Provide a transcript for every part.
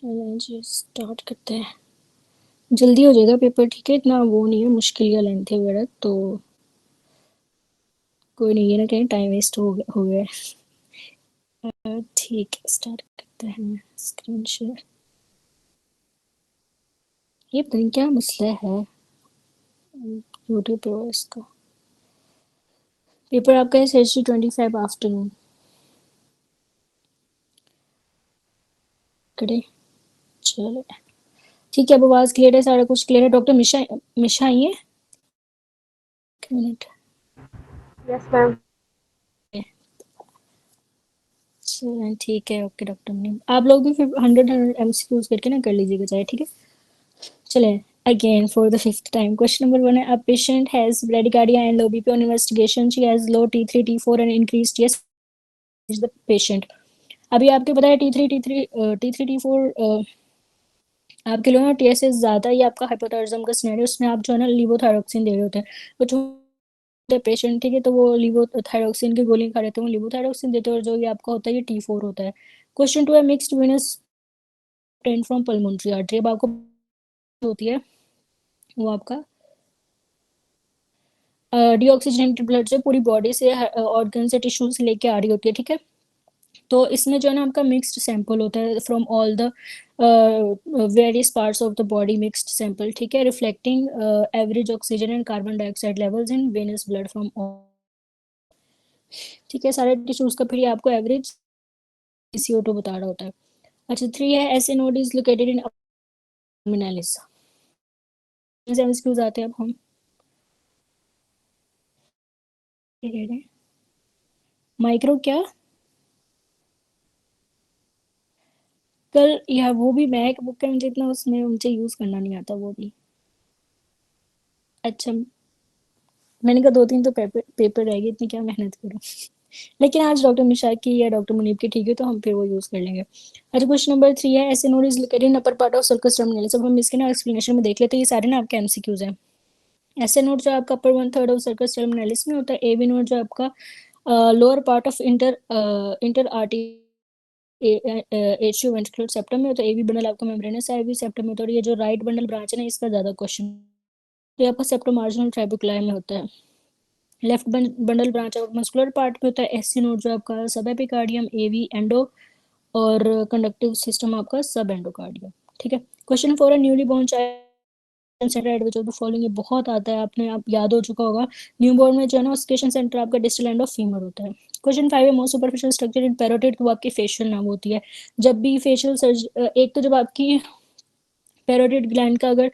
चलो जी स्टार्ट करते हैं। जल्दी हो जाएगा पेपर, ठीक है, इतना वो नहीं है मुश्किल या लेंथी वगैरह, तो कोई नहीं है ना, कहीं टाइम वेस्ट हो गया है। ठीक है, स्टार्ट करते हैं। Screen share. ये पता नहीं क्या मसला है यूट्यूब पे इसका। पेपर आपका है सेशन 25 आफ्टरनून। करे चलो ठीक है, अब आवाज़ क्लियर है, सारा कुछ क्लियर है। डॉक्टर मिशा मिशा आई है? एक मिनट। Yes ma'am. चलो ठीक है, ओके डॉक्टर ने। आप लोग भी फिर 100 MCQs करके ना कर लीजिएगा चाहे, ठीक है। चले again for the fifth time. Question number 1 है, a patient has bradycardia and low BP on investigation. She has low T3 T4 and increased TS. Is the patient? अभी आपको पता है T3 T4 आपके लोगों टी एस ज़्यादा ही आपका hypothyroidism का सिनेरियो, उसमें आप जो है ना लिवोथायरोक्सिन दे रहे होते हैं। कुछ होते हैं पेशेंट, ठीक है, तो वो लिवोथायरोक्सिन की गोली खा रहे थे, वो लिवोथायरोक्सिन देते हैं, और जो ये आपका होता है ये T4 होता है। क्वेश्चन 2 है, mixed venous train from pulmonary artery. अब आपको होती है वो आपका डीऑक्सीजनेटेड ब्लड से पूरी बॉडी से ऑर्गन से टिश्यू से लेके आ रही होती है, ठीक है। तो इसमें जो है ना आपका मिक्स्ड सैंपल होता है from all the various parts of the body, mixed sample, ठीक है, reflecting average oxygen and carbon dioxide levels in venous blood from all, ठीक है, सारे टिश्यूज का फिर ये आपको एवरेज CO2 बता रहा होता है। अच्छा 3 है, ऐसे node is located in abdominalis। MCQs आते हैं अब हम क्या कह रहे हैं। माइक्रो क्या? कल या वो भी मैक बुक है, मुझे इतना उसमें मुझे यूज करना नहीं आता वो भी। अच्छा मैंने कहा 2-3 तो पेपर रह गए, इतनी क्या मेहनत करूं। लेकिन आज डॉक्टर मिशा की या डॉक्टर मुनीब की ठीक है, तो हम फिर वो यूज कर लेंगे। अच्छा क्वेश्चन नंबर 3 है, ऐसे node is located in upper part of circus terminalis. अब हम इसके ना एक्सप्लेनेशन में देख लेते हैं, ये सारे ना आपके एमसीक्यूज हैं। ऐसे नोड जो आपका अपर 1/3 ऑफ सर्कस टर्मिनलिस में होता है। एबी नोड जो आपका लोअर पार्ट ऑफ इंटर आर्टी एचियो वेंट्रिकुलर सेप्टम में होता है। एबी बंडल आपका मेम्ब्रेनस आईवी सेप्टम में होता है, और ये जो राइट बंडल ब्रांच है ना, इसका ज्यादा क्वेश्चन, तो ये आपका सेप्टो मार्जिनल ट्राइबुकुलाई में होता है। Left bundle branch of muscular part में होता है। एससी नोड जो आपका सब एपिकार्डियम, एवी एंडो, और कंडक्टिव सिस्टम आपका सब एंडोकार्डियम, ठीक है। क्वेश्चन 4 है, newly born child centre at which of the following, ये बहुत आता है, आपने आप याद हो चुका होगा। न्यू बॉर्न में जो है ना ऑस्केशन सेंटर आपका डिस्टल एंड ऑफ फीमर होता है। क्वेश्चन 5 है, most superficial structure in parotid, तो वो आपकी फेशियल नाम होती है। जब भी फेशियल सर्ज एक तो जब आपकी पैरोटिड ग्लैंड का अगर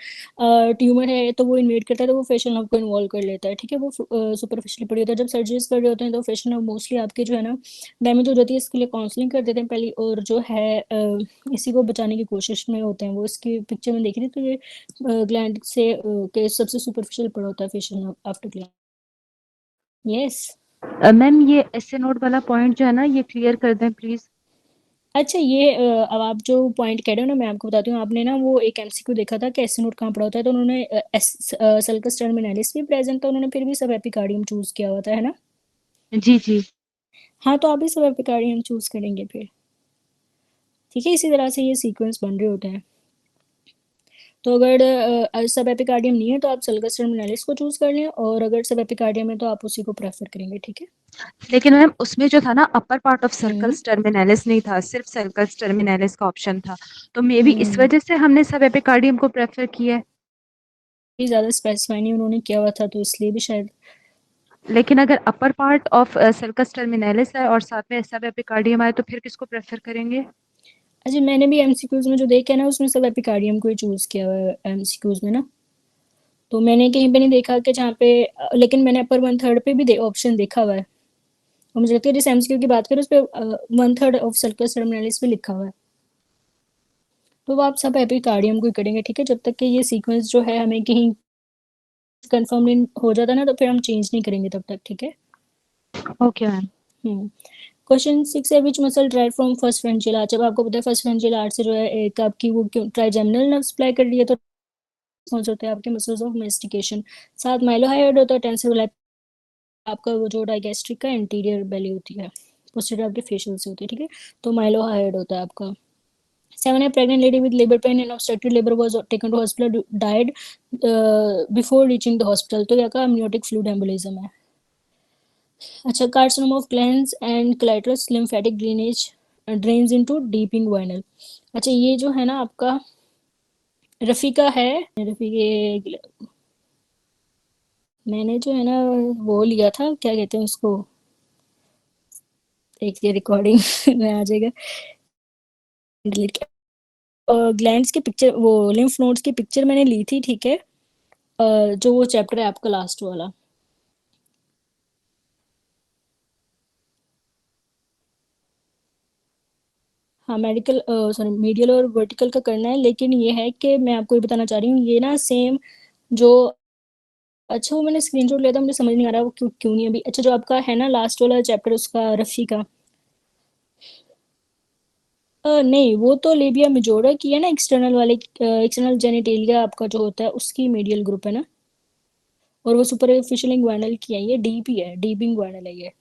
ट्यूमर है तो वो इन्वेट करता है, तो वो फेशियल नर्व को इन्वॉल्व कर लेता है, ठीक है, वो सुपरफिशियली पड़ी होता है। जब सर्जरीज कर रहे होते हैं तो फेशियल नर्व मोस्टली आपके जो है ना डैमेज हो जाती है, इसके लिए काउंसलिंग कर देते हैं पहले, और जो है इसी को बचाने की कोशिश में होते हैं वो। इसकी पिक्चर में देख रही तो ये ग्लैंड से के सबसे सुपरफिशियल पड़ा होता है facial nerve after gland. Yes. Ma'am ये एसे नोट वाला पॉइंट जो है ना ये क्लियर कर दें प्लीज। अच्छा ये अब आप जो पॉइंट कह रहे हो ना, मैं आपको बताती हूँ। आपने ना वो एक एमसीक्यू देखा था कि एस नोट कहाँ पड़ा होता है, तो उन्होंने सल्कस टर्मिनालिस भी प्रेजेंट था, उन्होंने फिर भी सब एपिकार्डियम चूज किया हुआ था, है ना। जी जी। हाँ तो आप भी सब एपिकार्डियम चूज करेंगे फिर, ठीक है, इसी तरह से ये सीक्वेंस बन रहे होते हैं। तो अगर सब एपिकार्डियम नहीं है तो आप सल्कस टर्मिनालिस को चूज कर लें, और अगर सब एपिकार्डियम है तो आप उसी को प्रेफर करेंगे, ठीक है। लेकिन मैम उसमें जो था ना upper part of hmm. Sulcus terminalis नहीं था, सिर्फ सर्कल्स टर्मिनालिस का ऑप्शन था, तो मे बी इस हम्म। वजह से हमने सब एपिकार्डियम को प्रेफर किया है। ये ज़्यादा स्पेसिफाई नहीं उन्होंने किया हुआ था, तो इसलिए भी शायद। लेकिन अगर अपर पार्ट ऑफ सर्कस टर्मिनालिस है और साथ में सब एपिकार्डियम आए तो फिर किसको प्रेफर करेंगे? अच्छा मैंने भी एमसीक्यूज में जो देखा है ना, उसमें सब एपिकार्डियम को ही चूज किया हुआ है एमसीक्यूज में ना। तो मैंने कहीं पे नहीं देखा कि जहाँ पे लेकिन मैंने अपर 1/3 पे भी ऑप्शन देखा हुआ है, और मुझे लगता है जिस एमसीक्यू की बात करें उस पर 1/3 ऑफ सर्कस टर्मिनालिस पे लिखा हुआ है। तो वो आप सब एपिकार्डियम को ही करेंगे, ठीक है, जब तक कि ये सीक्वेंस जो है हमें कहीं कंफर्म नहीं हो जाता ना, तो फिर हम चेंज नहीं करेंगे तब तक, ठीक है। Okay ma'am. क्वेश्चन 6 है, which muscle drive from first branchial arch. अब आपको पता है फर्स्ट फ्रेंचियल आर्च से जो है एक आपकी वो ट्राइजेमिनल नर्व सप्लाई कर रही है, तो कौन से होते हैं आपके मसल्स ऑफ मेस्टिकेशन। साथ माइलोहायोइड होता है, टेंसर आपका वो जो डाइगेस्ट्रिक का इंटीरियर बेली होती है, पोस्टीरियर आपके फेशियल से होती है, ठीक है, तो माइलोहायोइड होता है आपका। 7, a pregnant lady with labor pain and obstructed labor was taken to hospital, died before reaching the hospital. तो यहाँ का amniotic fluid embolism है. अच्छा, carcinoma of glands and clitoris lymphatic drainage drains into deep inguinal. अच्छा, ये जो है ना आपका रफीका है. रफीके मैंने जो है ना वो लिया था, क्या कहते हैं उसको, एक ये रिकॉर्डिंग में आ जाएगा, डिलीट. ग्लैंड्स की पिक्चर, वो लिम्फ नोड्स की पिक्चर मैंने ली थी, ठीक है. जो वो चैप्टर है आपका लास्ट वाला. हाँ, मेडिकल सॉरी मीडियल और वर्टिकल का करना है, लेकिन ये है कि मैं आपको ये बताना चाह रही हूँ, ये ना सेम जो, अच्छा वो मैंने स्क्रीनशॉट लिया था, मुझे समझ नहीं आ रहा वो क्यों क्यों नहीं अभी. अच्छा, जो आपका है ना लास्ट वाला चैप्टर उसका रफ़ी का, नहीं वो तो लेबिया मेजोरा की है ना, एक्सटर्नल वाले, एक्सटर्नल जेनिटेलिया आपका जो होता है उसकी मीडियल ग्रुप है ना. और वो सुपरफिशियल इंग्वाइनल की है, ये डीपी है, डीप इंग्वाइनल है ये.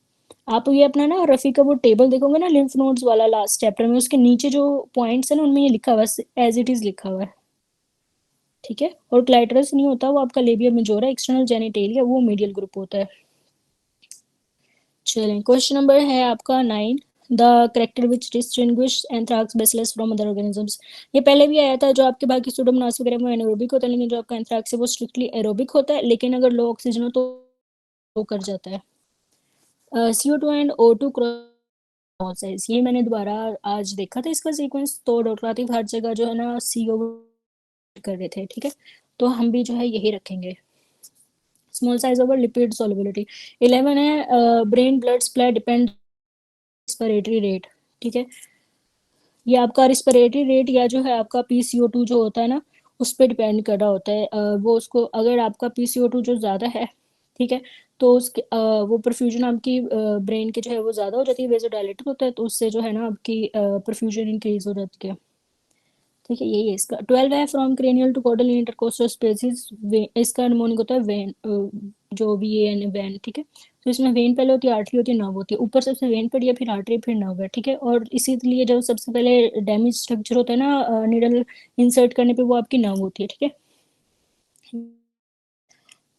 आप ये अपना ना रफ़ी का वो टेबल देखोगे ना लिम्फ नोड्स वाला लास्ट चैप्टर में, उसके नीचे जो पॉइंट्स है ना उनमें ये लिखा हुआ है, एज इट इज लिखा हुआ है, ठीक है. और क्लाइटरस नहीं होता, वो आपका लेबिया मेजोरा एक्सटर्नल जेनिटेलिया, वो मीडियल ग्रुप होता है. चलें, क्वेश्चन नंबर है आपका 9. The character which distinguish anthrax bacillus from other organisms. ये पहले भी आया था, जो आपके बाकी सुडोमोनास वगैरह में एनारोबिक होता है, लेकिन जो आपका एंथ्राक्स है वो स्ट्रिक्टली एरोबिक होता है, लेकिन अगर लो ऑक्सीजन हो तो वो कर जाता है. CO2 एंड O2 क्रॉस, ये मैंने दोबारा आज देखा था इसका सीक्वेंस, तो डॉक्टर आतिफ हर जगह जो है ना CO कर रहे थे, ठीक है. तो हम भी जो है यही रखेंगे. Small size over lipid solubility. 11 है brain blood supply depend respiratory rate, ठीक है. ये आपका रिस्पिरेटरी रेट या जो है आपका PCO2 जो होता है ना उस पर डिपेंड कर रहा होता है. वो उसको अगर आपका PCO2 जो ज़्यादा है, ठीक है, तो उसके वो परफ्यूजन आपकी ब्रेन के जो है वो ज़्यादा हो जाती है, वेजोडायलेटर होता है, तो उससे जो है ना आपकी परफ्यूजन इंक्रीज हो जाती है, ठीक है. यही है इसका. 12 है from cranial to caudal intercostal spaces. इसका निमोनिक होता है वेन, जो VAN वैन, ठीक है. तो इसमें वेन पहले होती है, आर्टरी होती है, नर्व होती है, ऊपर सबसे वेन पड़ी है, फिर आर्टरी, फिर नर्व है, ठीक है. और इसीलिए जब सबसे पहले डैमेज स्ट्रक्चर होता है ना निडल इंसर्ट करने पे, वो आपकी नर्व होती है, ठीक है.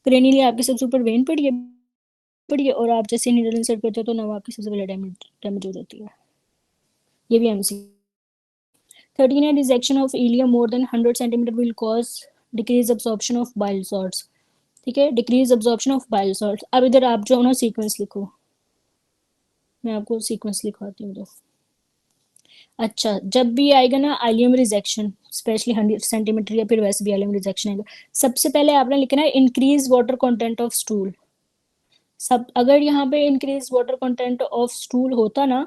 क्रेनियली आपकी सबसे ऊपर वेन पड़ी है और आप जैसे निडल इंसर्ट करते हो तो नर्व आपकी सबसे पहले डैमेज हो जाती है. ये भी MC. 13 है dissection of ileum more than 100 centimetre will cause decrease absorption of bile salts, ठीक है. Decrease absorption of bile salts. अब इधर आप जो ना सीक्वेंस लिखो, मैं आपको सीक्वेंस लिखवाती हूँ तो. अच्छा, जब भी आएगा ना आइलियम रिजेक्शन, स्पेशली 100 सेंटीमीटर या फिर वैसे भी आइलियम रिजेक्शन आएगा, सबसे पहले आपने लिखना है increase water content of stool. सब अगर यहाँ पे increase water content of stool होता ना,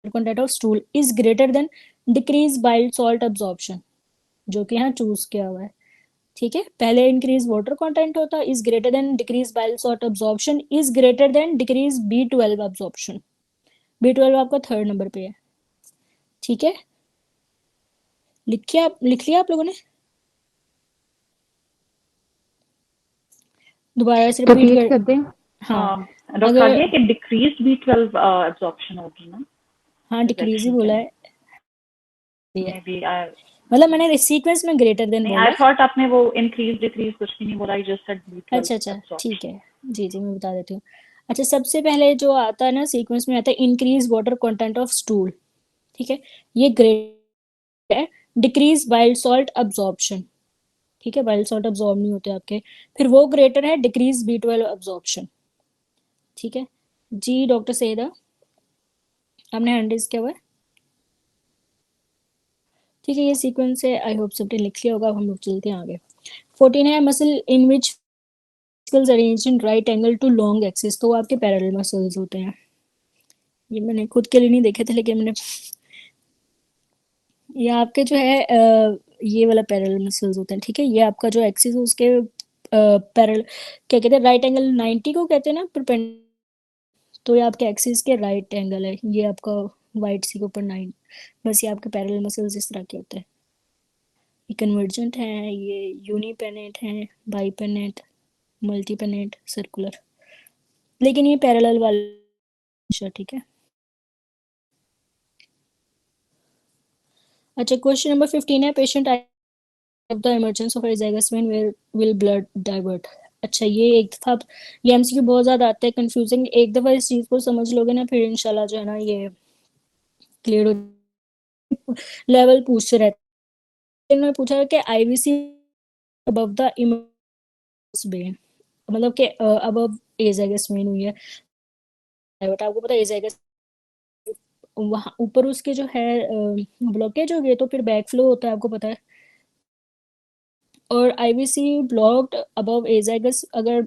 content of stool is greater than decrease bile salt absorption, जो कि यहाँ चूज किया हुआ है, ठीक है. पहले इंक्रीज वाटर कंटेंट होता is greater than decrease bile salt absorption is greater than decrease B12 absorption. B12 आपका थर्ड नंबर पे है, ठीक है. लिख लिया आप लोगों ने? दोबारा से रिपीट रिपीट कर. कर दें. हाँ, डॉक्टर अगर, आगे कि डिक्रीज B12 एब्जॉर्प्शन होगी ना हाँ डिक्रीज ही रिजेक्शन के बोला लिए. है, मे बी आई मतलब मैंने सीक्वेंस में ग्रेटर देन नहीं, बोला आई है. थॉट आपने वो इंक्रीज डिक्रीज कुछ भी नहीं बोला, आई जस्ट सेड B12 अच्छा, ठीक एब्जॉर्प्शन. है. जी जी, मैं बता देती हूँ. अच्छा, सबसे पहले जो आता है ना सीक्वेंस में आता है increase water content of stool, ठीक है. ये ग्रेट है डिक्रीज बाइल सॉल्ट अब्जॉर्प्शन, ठीक है. बाइल सॉल्ट अब्जॉर्ब नहीं होते आपके. फिर वो ग्रेटर है डिक्रीज B12 अब्जॉर्प्शन, ठीक है. जी डॉक्टर सैदा, आपने हैंड रेज किया हुआ है, ठीक है. ये सीक्वेंस है, आई होप सबने लिख लिया होगा. अब हम लोग चलते हैं आगे. 14 है muscle in which muscles arrange in right angle to long axis, तो वो आपके पैरेलल मसल्स होते हैं. ये मैंने खुद के लिए नहीं देखे थे, लेकिन मैंने, ये आपके जो है ये वाला पैरेलल मसल्स होते हैं, ठीक है. ये आपका जो एक्सिस है उसके पैरेलल, क्या कहते हैं, राइट एंगल 90 को कहते हैं ना परपेंडिकुलर, तो ये आपके एक्सिस के राइट एंगल है. ये आपका वाइट सी के ऊपर 9, बस ये आपके पैरेलल मसल्स इस तरह के होते हैं. ये कन्वर्जेंट हैं, ये यूनिपेनेट हैं, बाईपेनेट, मल्टीपेनेट, सर्कुलर, लेकिन ये पैरेलल वाला, ठीक है. अच्छा, क्वेश्चन नंबर 15 है, patient of the emergency of azygos vein where will blood divert. अच्छा, ये एक दफा ये एमसीक्यू बहुत ज्यादा आता है कंफ्यूजिंग, एक दफा इस चीज को समझ लोगे ना फिर इंशाल्लाह जो है ना ये क्लियर हो। लेवल पूछते रहते हैं। इन्होंने पूछा है कि IVC above the immerse when, मतलब कि अबव एजाइगस वेन हुई है, बट आपको पता है एजाइगस वहां ऊपर उसके जो है ब्लॉकेज हो गई तो फिर बैक फ्लो होता है, आपको पता है। और आईवीसी ब्लॉक्ड अबव एजाइगस, अगर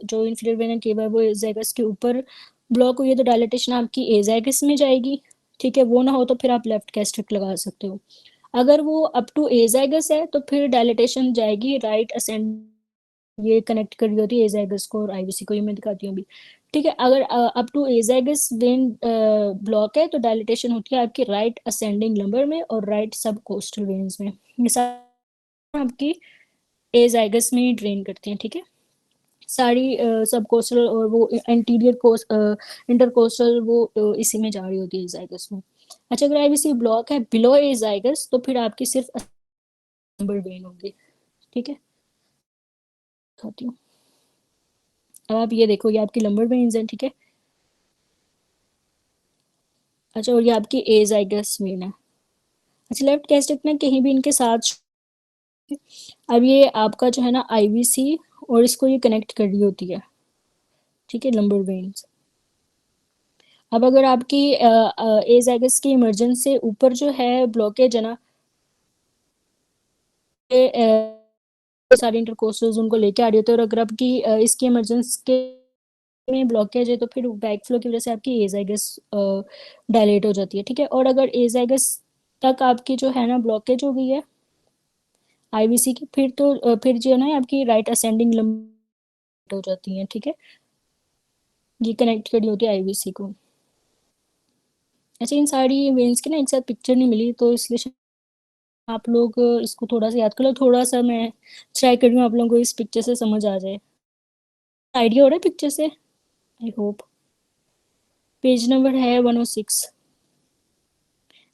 जो इंफीरियर वेना केवा है वो एजाइगस के ऊपर ब्लॉक हुई है तो डायलिटेशन आपकी एजाइगस में जाएगी। ठीक है, वो ना हो तो फिर आप लेफ्ट गैस्ट्रिक लगा सकते हो। अगर वो अप टू एजाइगस है तो फिर डायलिटेशन जाएगी राइट असेंड, ये कनेक्ट कर रही होती है एजाइगस को और आईवीसी को, ये मैं दिखाती हूँ अभी। ठीक है, अगर up to azygos vein block है तो डायलिटेशन होती है आपकी राइट असेंडिंग लंबर में और राइट सब कोस्टल वेन्स में, ये सारी आपकी एजाइगस में ही ड्रेन करती हैं। ठीक है, सारी सब कोस्टल और वो एंटीरियर कोस्ट इंटरकोस्टल वो इसी में जा रही होती है एजाइगस में। अच्छा, अगर आईवीसी ब्लॉक है बिलो एजाइगस तो फिर आपकी सिर्फ नंबर वेन होगी। ठीक है, दिखाती हूँ। अब आप ये देखो, ये आपकी लंबर वेन्स हैं। ठीक है, अच्छा, और ये आपकी एजाइगस वेन है। अच्छा, लेफ्ट गैस्ट्रिक ना कहीं भी इनके साथ, अब ये आपका जो है ना आईवीसी और इसको ये कनेक्ट कर रही होती है। ठीक है, लंबर वेन्स। अब अगर आपकी एजाइगस की इमरजेंस से ऊपर जो है ब्लॉकेज है ना, सारे इंटरकोस्टल्स उनको लेके आ रही होती है, और अगर आपकी इसकी इमरजेंस के में ब्लॉकेज है तो फिर बैक फ्लो की वजह से आपकी एजाइगस डायलेट हो जाती है। ठीक है, और अगर एजाइगस तक आपकी जो है ना ब्लॉकेज हो गई है आईवीसी की, फिर तो फिर जो है ना आपकी राइट असेंडिंग लंब हो जाती है। ठीक है, ये कनेक्ट करी होती है आईवीसी को। अच्छा, इन सारी वेन्स की ना एक साथ पिक्चर नहीं मिली तो इसलिए आप लोग इसको थोड़ा सा याद कर लो, थोड़ा सा मैं ट्राई कर रही हूँ आप लोगों को इस पिक्चर से समझ आ जाए। आइडिया हो रहा है पिक्चर से, आई होप। पेज नंबर है 106,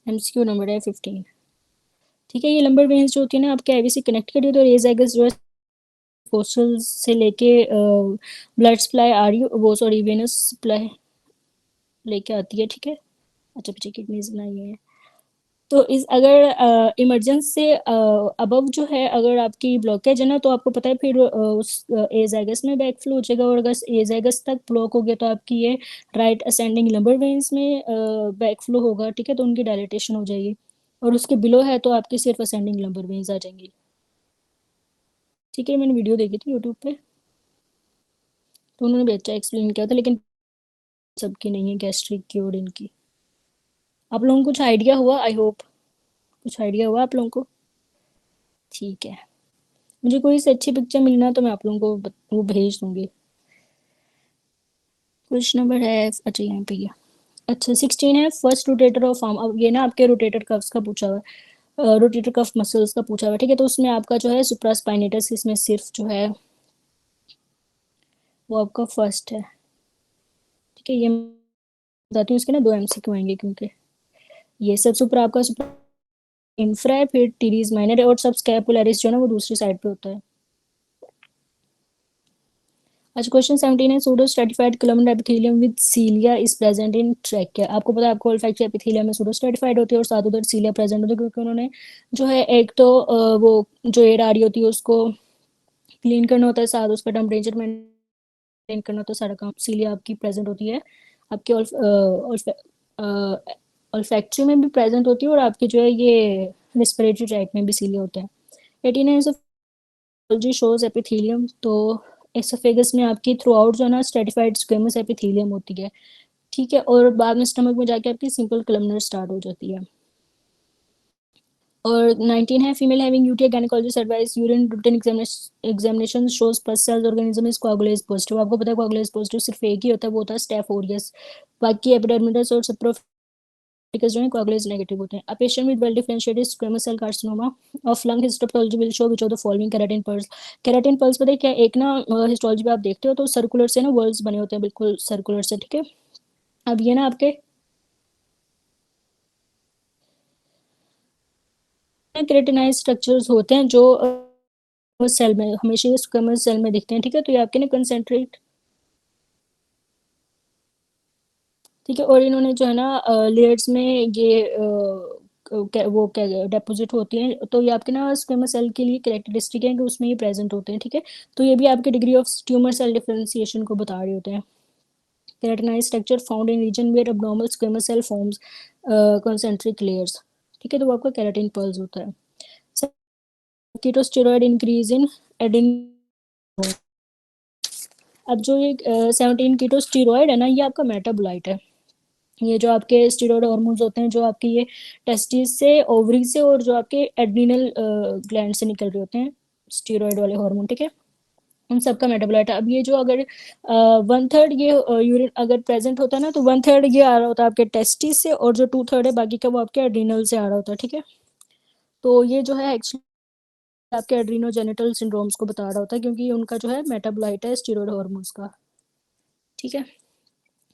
एमसीक्यू नंबर है 15। ठीक है, ये लंबर वेन्स जो होती है ना आपके आईवीसी कनेक्ट करी तो एजाइगस जो है कोस्टल से लेके ब्लड सप्लाई आ रही वो सॉरी वेनस सप्लाई लेके आती है। ठीक है, अच्छा पीछे किडनीज बनाई है। तो इस अगर इमरजेंस से अबव जो है अगर आपकी ब्लॉकेज है ना तो आपको पता है फिर उस एजाइगस में बैक फ्लो हो जाएगा, और अगर एजाइगस तक ब्लॉक हो गया तो आपकी ये राइट असेंडिंग लंबर वेन्स में बैक फ्लो होगा। ठीक है, तो उनकी डायलिटेशन हो जाएगी, और उसके बिलो है तो आपकी सिर्फ असेंडिंग लंबर वेन्स आ जाएंगी। ठीक है, मैंने वीडियो देखी थी यूट्यूब पे तो उन्होंने भी अच्छा एक्सप्लेन किया था, लेकिन सबकी नहीं है गैस्ट्रिक की और इनकी। आप लोगों को कुछ आइडिया हुआ, आई होप कुछ आइडिया हुआ आप लोगों को। ठीक है, मुझे कोई से अच्छी पिक्चर मिलना तो मैं आप लोगों को वो भेज दूंगी। क्वेश्चन नंबर है, अच्छा यहाँ पे ये, अच्छा 16 है, फर्स्ट रोटेटर ऑफ आर्म। अब ये ना आपके रोटेटर कफ्स का पूछा हुआ है, रोटेटर कफ मसल्स का पूछा हुआ है। ठीक है, तो उसमें आपका जो है सुप्रास्पाइनेटस, इसमें सिर्फ जो है वो आपका फर्स्ट है। ठीक है, ये बताती हूँ, इसके ना 2 एमसीक्यू आएंगे क्योंकि ये सब सुप्रा आपका सुप्रा इंफ्रा है, फिर टीरीज माइनर है, और सब स्कैपुलरिस जो है ना वो दूसरी साइड पे होता है। अच्छा, क्वेश्चन 17 है, pseudo stratified columnar epithelium with cilia is present in trachea. आपको पता है आपको ओल्फैक्टरी एपिथेलियम में सूडो स्ट्रेटिफाइड होती है और साथ उधर सीलिया प्रेजेंट होती है, क्योंकि उन्होंने जो है एक तो वो जो एयर आ रही होती है उसको क्लीन करना होता है, साथ उसका टेम्परेचर मेंटेन करना होता है, सारा काम सीलिया आपकी प्रेजेंट होती है। आपके ओल्फैक्टरी में भी प्रेजेंट होती है, और आपके जो है ये रेस्पिरेटरी ट्रैक में भी सीलिया होता है। 18 है, जी शोज एपिथेलियम, तो एसोफेगस में आपकी थ्रू आउट जो है ना स्ट्रेटिफाइड स्क्वेमस एपिथेलियम होती है। ठीक है, और बाद में स्टमक में जाके आपकी सिंपल कलमनर स्टार्ट हो जाती है। और 19 है, female having UTI gynaecologist advice urine routine examination shows plus cells organism is coagulase positive. आपको पता है कोआगुलेज पॉजिटिव सिर्फ एक ही होता है, वो होता है स्टेफ ओरियस। बाकी एपिडर्मिडस और सप्रोफिटिकस जो है कोआगुलेज नेगेटिव होते हैं। A patient with well differentiated squamous cell carcinoma of lung histopathology will show which of the following keratin pearls. Keratin pearls पता है क्या, एक ना हिस्टोलॉजी में आप देखते हो तो सर्कुलर से ना वर्ल्स बने होते हैं, बिल्कुल सर्कुलर से। ठीक है, अब ये ना आपके केराटिनाइज स्ट्रक्चर्स होते हैं जो सेल में हमेशा स्क्वेमस सेल में दिखते हैं, ठीक है। तो ये आपके ना कंसेंट्रेट, ठीक है, और इन्होंने जो है ना लेयर्स में ये वो क्या डेपोजिट होती हैं, तो ये आपके ना स्क्वेमस सेल के लिए कैरेक्टरिस्टिक है कि उसमें ये प्रेजेंट होते हैं, ठीक है। तो ये भी आपके degree of tumour cell differentiation को बता रहे होते हैं। Keratinize structure found in region where abnormal squamous cell forms concentric layers, ठीक है। तो वो आपका केराटिन पर्ल्स होता है। कीटोस्टेरॉइड इंक्रीज इन एडिन, अब जो ये 17 कीटोस्टेरॉइड है ना, ये आपका मेटाबोलाइट है। ये जो आपके स्टेरॉइड हार्मोन्स होते हैं जो आपके ये टेस्टिस से, ओवरी से और जो आपके एड्रिनल ग्लैंड से निकल रहे होते हैं स्टेरॉइड वाले हार्मोन, ठीक है, उन सबका मेटाबोलाइट है। अब ये जो अगर 1/3 ये यूरिन अगर प्रेजेंट होता है ना, तो 1/3 ये आ रहा होता है आपके टेस्टिस से, और जो 2/3 है बाकी का वो आपके एड्रिनल से आ रहा होता है, ठीक है। तो ये जो है एक्चुअली आपके एड्रीनोजेनिटल सिंड्रोम्स को बता रहा होता है, क्योंकि उनका जो है मेटाबोलाइट है स्टेरॉइड हार्मोन्स का, ठीक है।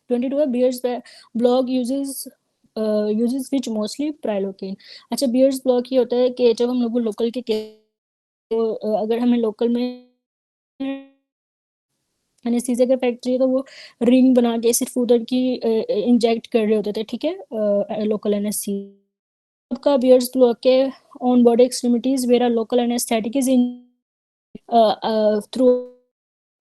22 है बियर्स ब्लॉक यूजेस विच मोस्टली प्राइलोकेन। अच्छा, बियर्स ब्लॉक ये होता है कि जब हम लोग लोकल के तो अगर हमें लोकल में एनेस्थीसिया का फैक्ट्री है तो वो रिंग बना के सिर्फ उधर की इंजेक्ट कर रहे होते थे, ठीक है, लोकल एनेस्थीसिया। आपका बियर्स ब्लॉक के on body extremities where local anaesthetic is in through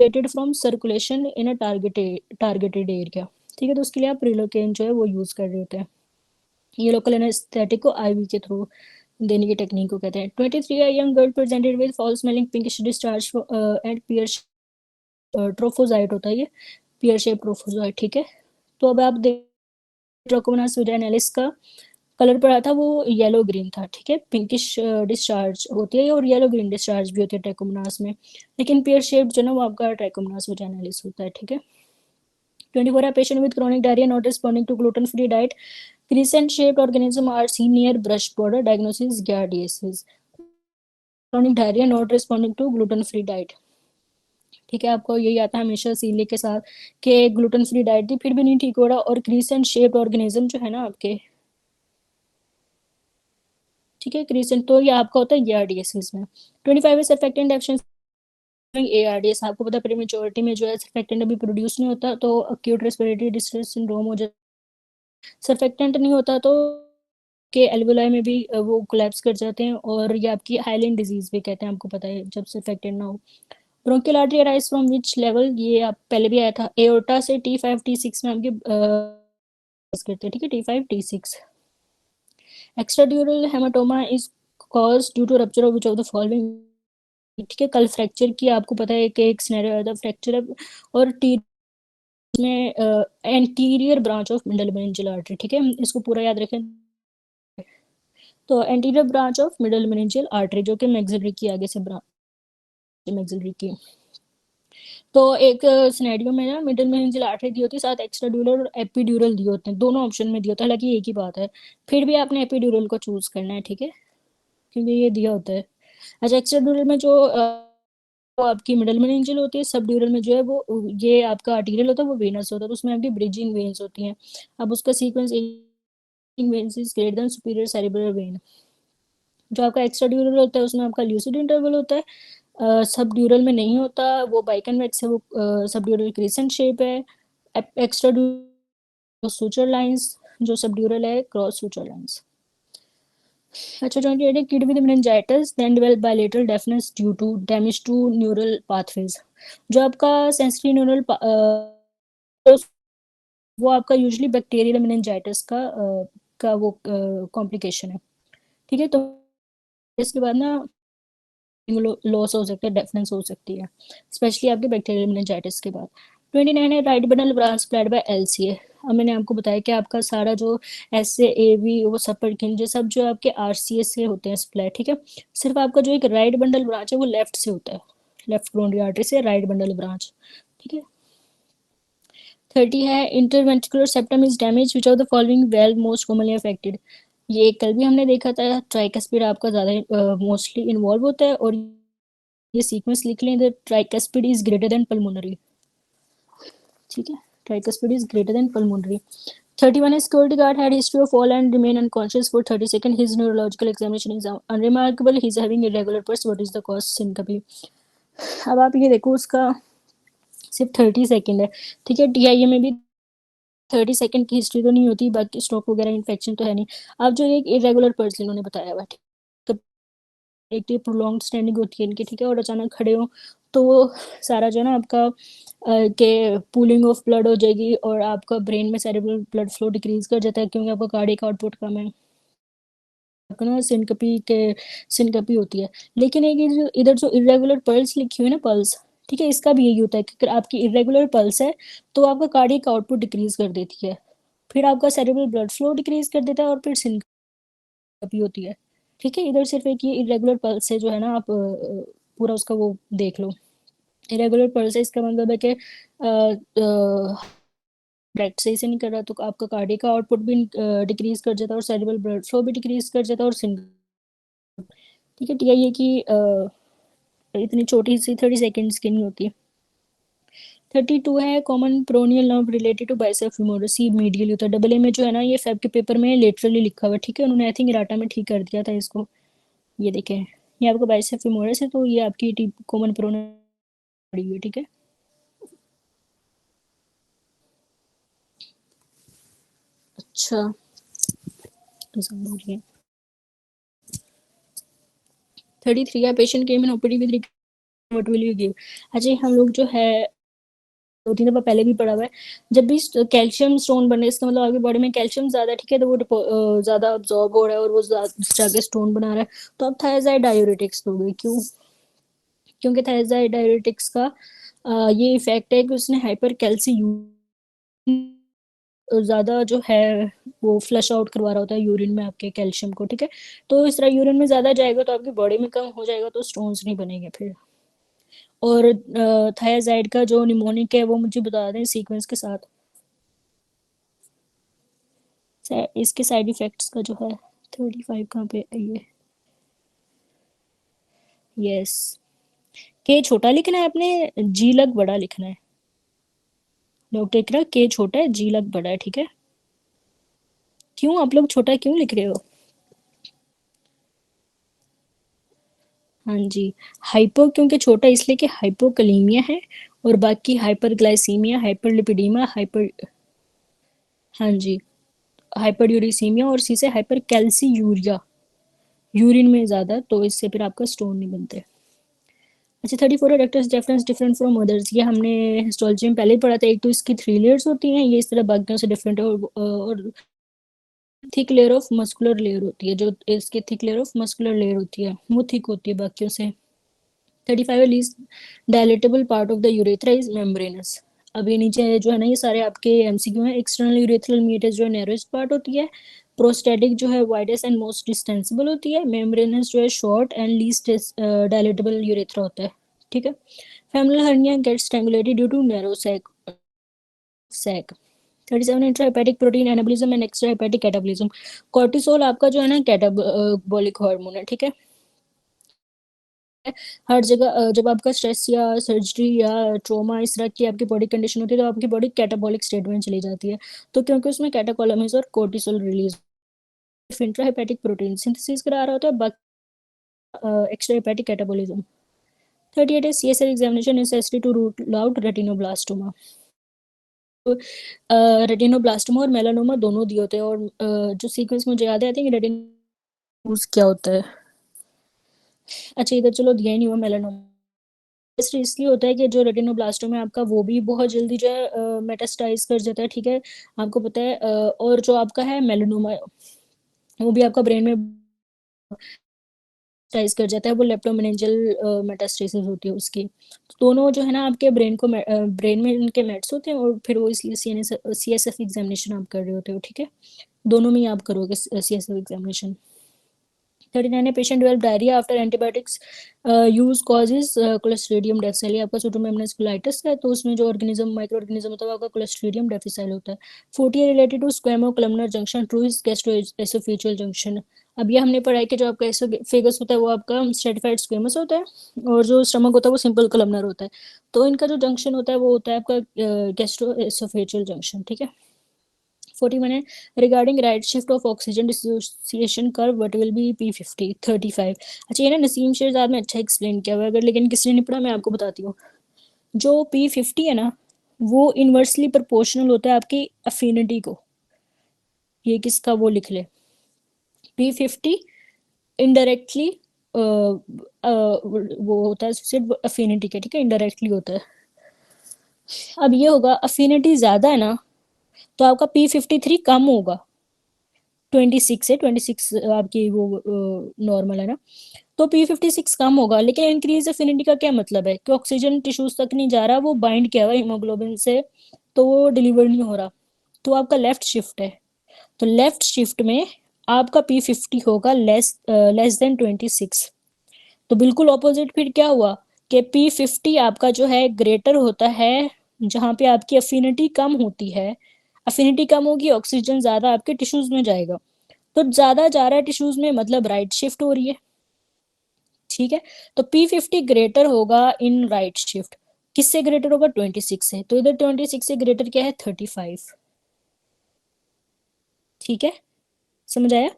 from circulation in a targeted area, ठीक है। तो उसके लिए आप प्रिलोकेन जो है वो यूज़ कर रहे होते हैं। ये लोकल एनेस्थेटिक को आईवी के थ्रू देने की टेक्निक को कहते हैं। 23 a young girl presented with foul smelling pinkish discharge and pear ट्रोफोजाइट होता है ये, पियर शेप ट्रोफोजाइट, ठीक है। तो अब आप देख ट्रोकोमोनास वैजाइनालिस का कलर पड़ा था वो येलो ग्रीन था, ठीक है। पिंकिश डिस्चार्ज होती है और येलो ग्रीन डिस्चार्ज भी होती है ट्रैकोमोनास में, लेकिन पियर शेप जो ना वो आपका ट्रैकोमोनास वैजाइनालिस होता है, ठीक है। 24 patient with chronic diarrhea not responding to gluten free diet, crescent shaped organism are seen near brush border, diagnosis giardiasis, chronic diarrhea not responding to gluten free diet, ठीक है। आपको यही आता है हमेशा सीले के साथ कि ग्लूटेन फ्री डाइट थी फिर भी नहीं ठीक हो रहा, और क्रीसेंट शेप्ड ऑर्गेनिज्म जो है ना आपके, ठीक है, क्रीसेंट, तो ये आपका होता है एआरडीएस में। 25 is surfactant deficiency एआरडीएस, आपको पता है प्रीमेच्योरिटी में जो है सर्फेक्टेंट अभी प्रोड्यूस नहीं होता तो अक्यूट रेस्पिरेटरी डिस्ट्रेस सिंड्रोम हो जाता। सर्फेक्टेंट नहीं होता तो के एल्वुलाई में भी वो कोलैप्स कर जाते हैं, और ये आपकी हाइलैंड डिजीज भी कहते हैं, आपको पता है जब सर्फेक्टेंट ना हो। Bronchial artery arise from which level, ये आप पहले भी आया था, एओर्टा से T5 T6 में आपके करते हैं, ठीक है, T5 T6। Extradural haematoma is cause due to rupture of which of the following, ठीक है। कल फ्रैक्चर की आपको पता है कि एक सिनेरियो था फ्रैक्चर और टी में anterior branch of middle meningeal artery, ठीक है, इसको पूरा याद रखें। तो anterior branch of middle meningeal artery जो कि मैक्सिलरी की आगे से ब्रांच, मैक्सिलरी की, तो एक सिनेरियो में ना मिडल मेनिंजियल आर्टरी दी होती है, साथ एक्स्ट्राड्यूरल और एपिड्यूरल दिए होते हैं, दोनों ऑप्शन में दिया होता है, हालांकि एक ही बात है, फिर भी आपने एपिड्यूरल को चूज करना है, ठीक है, क्योंकि ये दिया होता है। अच्छा, एक्स्ट्राड्यूरल में जो वो आपकी मिडल मेनिंजियल होती है, सब ड्यूरल में जो है वो ये आपका आर्टीरियल होता है, वो वेनस होता है, तो उसमें आपकी ब्रिजिंग वेन्स होती हैं। अब उसका sequence veins is greater than superior cerebral when. जो आपका एक्स्ट्रा ड्यूरल होता है उसमें आपका ल्यूसिड इंटरवल होता है, सब ड्यूरल में नहीं होता, वो बाइकन्वेक्स है, वो सब ड्यूरल क्रिसेंट शेप है। एक्स्ट्रा ड्यूरल सूचर लाइंस, जो सब ड्यूरल है क्रॉस सूचर लाइंस। अच्छा, 28 है kid with meningitis then develop bilateral deafness due to damage to neural pathways. जो आपका सेंसरी न्यूरल वो आपका यूजुअली बैक्टीरियल मेनिंजाइटिस का वो कॉम्प्लिकेशन है, ठीक है। तो इसके बाद ना लॉस हो सकता है, डेफनेस हो सकती है, स्पेशली आपके बैक्टीरियल मेनिंजाइटिस के बाद। 29 है right bundle branch supplied by LCA. अब मैंने आपको बताया कि आपका सारा जो एस ए ए बी वो सब जो सब जो आपके आरसीएस से होते हैं सप्लाई, ठीक है। सिर्फ आपका जो एक राइट बंडल ब्रांच है वो लेफ्ट से होता है, लेफ्ट कोरोनरी आर्टरी से राइट बंडल ब्रांच, ठीक है। 30 है interventricular septum is damage which of the following well most commonly affected. ये कल भी हमने देखा था, ट्राइकस्पिड आपका ज़्यादा मोस्टली इन्वॉल्व होता है, और ये सीक्वेंस लिख लें, the tricuspid is greater than pulmonary, ठीक है, tricuspid is greater than pulmonary. 31 is security guard had history of fall and remain unconscious for 30 seconds. His neurological examination is unremarkable. He's having irregular pulse. What is the cause? Syncope. अब आप ये देखो, उसका सिर्फ 30 second है, ठीक है। TIA में भी 30 सेकेंड की हिस्ट्री तो नहीं होती, बाकी स्ट्रोक वगैरह इन्फेक्शन तो है नहीं। अब जो एक इरेगुलर पल्स इन्होंने बताया हुआ, ठीक, एक तो प्रोलॉन्ग स्टैंडिंग होती है इनकी, ठीक है, और अचानक खड़े हो तो सारा जो है ना आपका के पूलिंग ऑफ ब्लड हो जाएगी और आपका ब्रेन में सेरेब्रल ब्लड फ्लो डिक्रीज कर जाता है, क्योंकि आपका कार्डियक आउटपुट कम है, आपका ना सिनकपी होती है। लेकिन एक जो इधर जो इरेगुलर पल्स लिखी हुई है ना, पल्स, ठीक है, इसका भी यही होता है कि अगर आपकी इरेगुलर पल्स है तो आपका कार्डियक आउटपुट डिक्रीज कर देती है, फिर आपका सेरेब्रल ब्लड फ्लो डिक्रीज कर देता है और फिर सिनकपी होती है, ठीक है। इधर सिर्फ एक ये इरेगुलर पल्स है जो है ना, आप पूरा उसका वो देख लो। इरेगुलर पल्स है, इसका मतलब है कि डायरेक्ट सही से नहीं कर रहा तो आपका कार्डियक का आउटपुट भी डिक्रीज कर जाता है और सेरेब्रल ब्लड फ्लो भी डिक्रीज कर जाता है और ठीक है। टीआईए की इतनी छोटी सी 30 सेकेंड्स की नहीं होती। 32 है common peroneal nerve related to bicep femoris, C medial होता है। डबल ए में जो है ना, ये फैब के पेपर में लेटरली लिखा हुआ है, ठीक है, उन्होंने आई थिंक इराटा में ठीक कर दिया था इसको। ये देखें, ये आपका बाइसेप फ्यूमोरस है, तो ये आपकी कॉमन प्रोनियल पड़ी हुई है, ठीक है। अच्छा, 33 है patient came in OPD with what will you give. अच्छा, हम लोग जो है 2-3 दफा पहले भी पढ़ा हुआ है, जब भी कैल्शियम स्टोन बने, इसका मतलब आपकी बॉडी में कैल्शियम ज्यादा है, ठीक है, तो वो ज्यादा अब्जॉर्ब हो रहा है और वो जाके स्टोन बना रहा है, तो आप थायराइड डायूरेटिक्स दोगे। क्यों? क्योंकि थायराइड डायूरेटिक्स का ये इफेक्ट है कि उसने हाइपर कैल्सी ज्यादा जो है वो फ्लश आउट करवा रहा होता है यूरिन में आपके कैल्शियम को, ठीक है। तो इस तरह यूरिन में ज्यादा जाएगा तो आपकी बॉडी में कम हो जाएगा, तो स्टोन्स नहीं बनेंगे फिर। और थायराइड का जो निमोनिक है वो मुझे बता दें सीक्वेंस के साथ, इसके साइड इफेक्ट्स का जो है। 35 कहाँ पे है ये? यस, के छोटा लिखना है आपने, जी लग बड़ा लिखना है। डॉक्टर इकरा, के छोटा है, जी लग बड़ा है, ठीक है। क्यों आप लोग छोटा क्यों लिख रहे हो? हाँ जी, हाइपो क्योंकि छोटा इसलिए कि हाइपोकलीमिया है, और बाकी हाइपरग्लाइसीमिया, हाइपरलिपिडीमा, हाइपर, हाँ जी, हाइपरयूरिसीमिया, और सी से हाइपरकैल्सीयूरिया, यूरिन में ज्यादा, तो इससे फिर आपका स्टोन नहीं बनते। अच्छा, 34 है doctors difference different from others, ये हमने हिस्टोलॉजी में पहले ही पढ़ा था। एक तो इसकी 3 लेयर्स होती हैं, ये इस तरह बाकियों से डिफरेंट है, और thick layer of muscular layer होती है, जो इसकी thick layer of muscular layer होती है वो थिक होती है बाकियों से। 35 least dilatable part of the urethra is membranous. अब ये नीचे जो है ना, ये सारे आपके एमसीक्यू हैं। एक्सटर्नल यूरेथ्रल मीटस जो है नैरोएस्ट पार्ट होती है, प्रोस्टेटिक जो है वाइडेस्ट एंड मोस्ट डिस्टेंसिबल होती है, मेम्ब्रेनस जो है short and least dilatable urethra होता है, ठीक है। Femoral hernia gets strangulated due to narrow sac. 37 intrahepatic protein anabolism and extra hepatic catabolism. Cortisol आपका जो है ना कैटाबॉलिक हार्मोन है, ठीक है। हर जगह जब आपका स्ट्रेस या सर्जरी या ट्रॉमा इस तरह की आपकी बॉडी कंडीशन होती है तो आपकी बॉडी कैटाबॉलिक स्टेट में चली जाती है, तो क्योंकि उसमें कैटाकोलामिन्स और cortisol release intrahepatic protein synthesis करा रहा होता है, बाकी एक्स्ट्रा हेपेटिक कैटाबॉलिज्म। 38 है CSL examination necessity to rule out retinoblastoma. Retinoblastoma और मेलानोमा दोनों दिए होते हैं, और जो सीक्वेंस मुझे याद है आई थिंक रेटिनो क्या होता है। अच्छा, इधर चलो दिया ही नहीं हुआ मेलानोमा। इसलिए होता है कि जो रेटिनोब्लास्टोमा है आपका, वो भी बहुत जल्दी जो है मेटास्टाइज कर जाता है, ठीक है, आपको पता है। और जो आपका है मेलानोमा, वो भी आपका ब्रेन में मेटास्टाइज कर जाता है, वो लेप्टोमेनिंजल मेटास्टेसिस होती है उसकी। तो दोनों जो है ना आपके ब्रेन में इनके मेट्स होते हैं, और फिर वो इसलिए सीएसएफ एग्जामिनेशन आप कर रहे होते हो, ठीक है, दोनों में ही आप करोगे CSF examination. 39 patient developed diarrhea after antibiotics use causes Clostridium difficile। आपका Pseudomonas colitis है, तो उसमें जो ऑर्गेनिज्म माइक्रो ऑर्गेनिज्म होता है वो आपका Clostridium difficile होता है। 40 है related to squamocolumnar junction, true is gastroesophageal junction. अब ये हमने पढ़ा है कि जो आपका एसोफेगस होता है वो आपका स्ट्रेटिफाइड स्क्वेमस होता है, और जो स्टमक होता है वो सिंपल कलमनर होता है, तो इनका जो जंक्शन होता है वो होता है आपका गैस्ट्रोएसोफेजियल जंक्शन, ठीक है। 41 है regarding right shift of oxygen dissociation curve what will be P50 35। अच्छा ये ना नसीम शेरजाद में अच्छा एक्सप्लेन किया हुआ है, अगर लेकिन किसी ने नहीं पढ़ा मैं आपको बताती हूँ। जो P50 है ना वो इनवर्सली प्रोपोर्शनल होता है आपकी अफिनिटी को, ये किसका वो लिख ले। P50 इनडायरेक्टली वो होता है एसोसिएट अफिनिटी के, ठीक है, इनडायरेक्टली होता है। अब ये होगा अफिनिटी ज्यादा है ना तो आपका P53 कम होगा, 26 है, 26 आपकी वो नॉर्मल है ना, तो P56 कम होगा। लेकिन इंक्रीज अफिनिटी का क्या मतलब है कि ऑक्सीजन टिश्यूज तक नहीं जा रहा, वो बाइंड किया हुआ है हीमोग्लोबिन से, तो वो डिलीवर नहीं हो रहा, तो आपका लेफ्ट शिफ्ट है। तो लेफ्ट शिफ्ट में आपका P50 होगा लेस देन 26। तो बिल्कुल ऑपोजिट फिर क्या हुआ कि P50 आपका जो है ग्रेटर होता है जहाँ पे आपकी अफिनिटी कम होती है। अफिनिटी कम होगी, ऑक्सीजन ज्यादा आपके टिश्यूज में जाएगा, तो ज्यादा जा रहा है टिश्यूज में मतलब राइट शिफ्ट हो रही है, ठीक है। तो P50 ग्रेटर होगा इन राइट शिफ्ट, किससे ग्रेटर होगा 26 से, तो इधर 26 से ग्रेटर क्या है 35, ठीक है, समझ आया।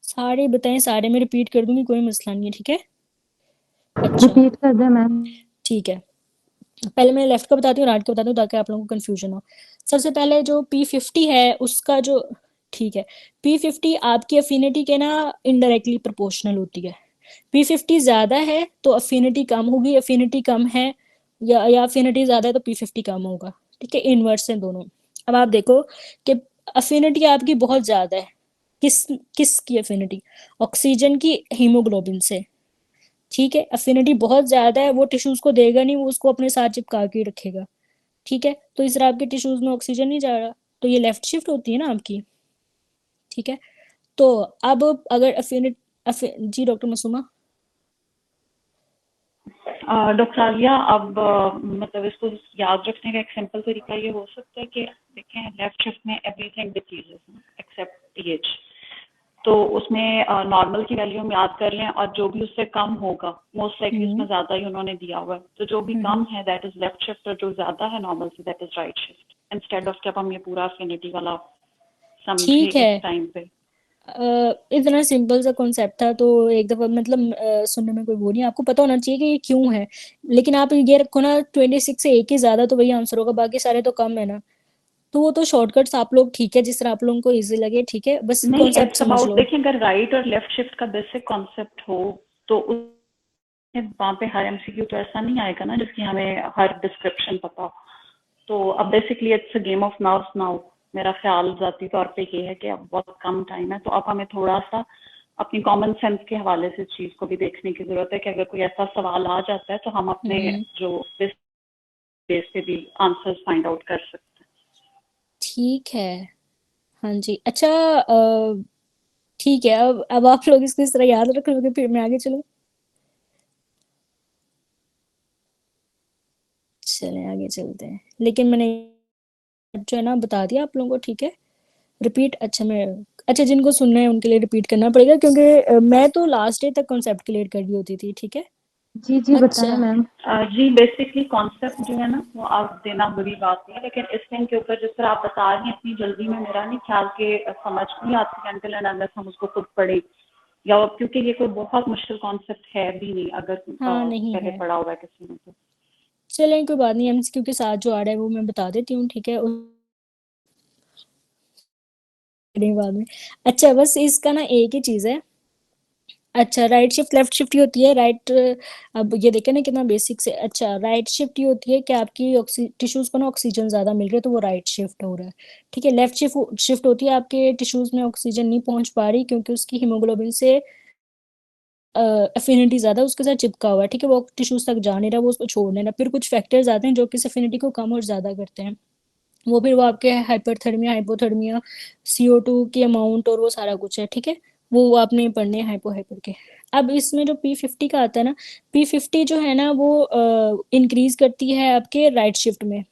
सारे बताएं, सारे में रिपीट कर दूंगी, कोई मसला नहीं है, ठीक है। अच्छा रिपीट कर दें मैम। ठीक है, पहले मैं लेफ्ट का बताती हूँ राइट का बताती हूँ ताकि आप लोगों को कंफ्यूजन हो। सबसे पहले जो P50 है उसका जो, ठीक है, P50 आपकी अफिनिटी के ना इनडायरेक्टली प्रोपोर्शनल होती है। P50 ज्यादा है तो अफिनिटी कम होगी, अफिनिटी कम है या अफिनिटी ज्यादा है तो P50 कम होगा, ठीक है, इनवर्स है दोनों। अब आप देखो कि अफिनिटी आपकी बहुत ज्यादा है, किस किस की अफिनिटी, ऑक्सीजन की हीमोग्लोबिन से, ठीक है। अफिनिटी बहुत ज्यादा है, वो टिश्यूज को देगा नहीं, वो उसको अपने साथ चिपका के रखेगा, ठीक है। तो इस तरह आपके टिश्यूज में ऑक्सीजन नहीं जा रहा, तो ये लेफ्ट शिफ्ट होती है ना आपकी, ठीक है। तो अब अगर जी डॉक्टर मासूमा। डॉक्टर आलिया, अब मतलब इसको याद रखने का एक सिंपल तरीका ये हो सकता है कि देखें लेफ्ट शिफ्ट में एवरीथिंग डिक्रीजेस एक्सेप्ट एज, तो उसमें नॉर्मल की वैल्यू हम याद कर लें और जो भी उससे कम होगा मोस्ट लाइकली उसमें ज्यादा ही उन्होंने दिया हुआ है, तो जो भी कम है दैट इज लेफ्ट शिफ्ट और जो ज्यादा है normal say that is right shift, instead of कि अब हम ये पूरा अफिनिटी वाला समझे ठीक है, इस टाइम पे। इतना सिंपल सा कॉन्सेप्ट था तो एक दफा मतलब सुनने में कोई वो नहीं, आपको पता होना चाहिए कि ये क्यों है। लेकिन आप ये रखो ना 26 से एक ही ज्यादा तो वही आंसर होगा, बाकी सारे तो कम है ना, तो वो तो शॉर्टकट्स आप लोग, ठीक है, जिस तरह आप लोगों को इजी लगे, ठीक है, बस नहीं, कॉन्सेप्ट इट्स समझ अबाउट लो। देखिए अगर राइट और लेफ्ट शिफ्ट का बेसिक कॉन्सेप्ट हो तो वहाँ पे हर एमसीक्यू तो ऐसा नहीं आएगा ना जिसकी हमें हर डिस्क्रिप्शन पता हो। तो अब basically it's a game of nerves now. मेरा ख्याल जाती तौर पे ये है कि अब बहुत कम टाइम है, तो अब हमें थोड़ा सा अपनी कॉमन सेंस के हवाले से चीज को भी देखने की जरूरत है कि अगर कोई ऐसा सवाल आ जाता है तो हम अपने जो बेस पे भी आंसर्स फाइंड आउट कर सकते हैं। ठीक है, हाँ जी। अच्छा ठीक है, अब आप लोग इसको इस तरह याद रख लोगे, फिर मैं आगे चलूँ। चलें आगे चलते हैं, लेकिन मैंने जो है ना बता दिया आप लोगों को, ठीक है। रिपीट, अच्छा जिनको सुनना है उनके लिए रिपीट करना पड़ेगा क्योंकि मैं तो लास्ट डे तक कॉन्सेप्ट क्लियर कर दी होती थी, ठीक है। जी जी अच्छा बताएं मैम। जी बेसिकली कॉन्सेप्ट जो है ना वो आप देना बुरी बात नहीं है, लेकिन इस टाइम के ऊपर जिस तरह आप बता रही हैं इतनी जल्दी में मेरा नहीं ख्याल के समझ नहीं आती अंटिल एंड अनलेस हम उसको खुद पढ़े, या क्योंकि ये कोई बहुत मुश्किल कॉन्सेप्ट है भी नहीं अगर हाँ नहीं पहले है, पढ़ा हुआ है किसी ने तो। चलें कोई बात नहीं, एमसीक्यू के साथ जो आ रहा है वो मैं बता देती हूँ, ठीक है, बाद में। अच्छा बस इसका ना एक ही चीज है, अच्छा राइट शिफ्ट लेफ्ट शिफ्ट ही होती है राइट। अब ये देखें ना कितना बेसिक से, अच्छा राइट शिफ्ट ये होती है कि आपकी टिश्यूज को ना ऑक्सीजन ज्यादा मिल रही है तो वो राइट शिफ्ट हो रहा है, ठीक है। लेफ्ट शिफ्ट शिफ्ट होती है आपके टिश्यूज में ऑक्सीजन नहीं पहुंच पा रही क्योंकि उसकी हीमोग्लोबिन से अफिनिटी ज्यादा उसके साथ चिपका हुआ है, ठीक है, वो टिश्यूज तक जा नहीं रहा, वो उसको छोड़ नहीं रहा। फिर कुछ फैक्टर्स आते हैं जो कि इस अफिनिटी को कम और ज्यादा करते हैं, वो फिर वो आपके हाइपरथर्मिया हाइपोथर्मिया CO2 की अमाउंट और वो सारा कुछ है, ठीक है, वो आपने पढ़ने हैं हाइपर के। अब इसमें जो P50 का आता है ना, P50 जो है ना वो इंक्रीज करती है आपके राइट शिफ्ट में,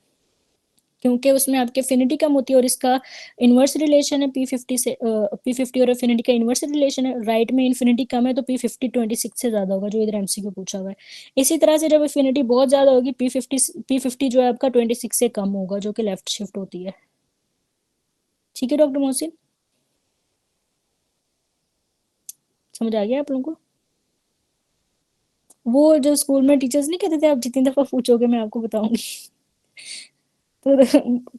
क्योंकि उसमें आपकी एफिनिटी कम होती है और इसका इन्वर्स रिलेशन है P50 से, P50 और एफिनिटी का इन्वर्स रिलेशन है। राइट में इन्फिनिटी कम है तो P50 26 से ज्यादा होगा, जो इधर एमसीक्यू पूछा हुआ है। इसी तरह से जब एफिनिटी बहुत ज्यादा होगी P50 जो है आपका 26 से कम होगा, जो कि लेफ्ट शिफ्ट होती है। ठीक है डॉक्टर मोहसिन, समझ आ गया आप लोगों को? वो जो स्कूल में टीचर्स नहीं कहते थे आप जितनी दफा पूछोगे मैं आपको बताऊंगी तो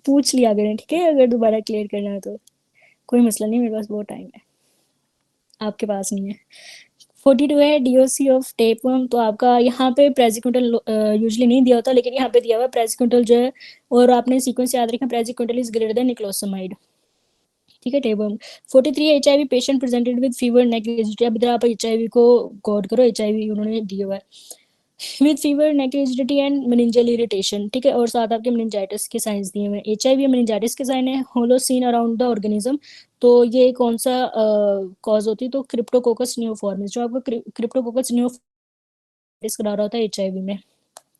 पूछ लिया करें, ठीक है, अगर दोबारा क्लियर करना है तो। कोई मसला नहीं, मेरे पास बहुत टाइम है, आपके पास नहीं है। 42 है डीओसी ऑफ टेपवर्म। तो आपका यहाँ पे प्रेसिक्विंटल यूजुअली नहीं दिया होता, लेकिन यहाँ पे दिया हुआ है प्रेसिक्विंटल जो है, और आपने सीक्वेंस याद रखना, प्रेसिक्विंटल इज ग्रेटर देन निक्लोसमाइड। ठीक है, table 43 HIV patient presented with fever neck rigidity. अब इधर आप HIV को गौर करो, HIV उन्होंने दिया हुआ है with fever neck rigidity and meningeal irritation. ठीक है, और साथ आपके मेनिंजाइटिस के साइंस दिए हुए हैं। HIV मेनिंजाइटिस के साइन है, होलोसीन अराउंड द ऑर्गेनिज्म। तो ये कौन सा कॉज होती है? तो क्रिप्टोकोकस नियोफॉर्मिस, जो आपको क्रिप्टोकोकस नियोफॉर्मिस करा रहा होता है HIV में।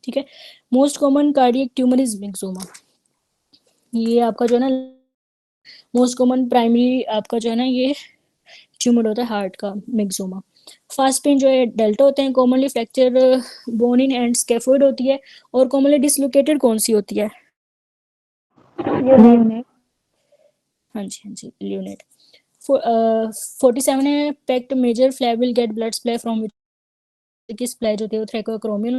ठीक है, most common cardiac tumour is myxoma. ये आपका जो है ना मोस्ट कॉमन प्राइमरी आपका जो है ना ये ट्यूमर होता है हार्ट का, मिक्सोमा। फास्ट पेन जो है डेल्टा होते हैं, commonly fracture bone in and scaphoid होती है, और कॉमनली डिसलोकेटेड कौन सी होती है? लियोनेट। हाँ जी, हाँ जी, लियोनेट। 47 है pect major fly will get blood supply from, की सप्लाई जो होती है वो थ्रैकोक्रोमियन,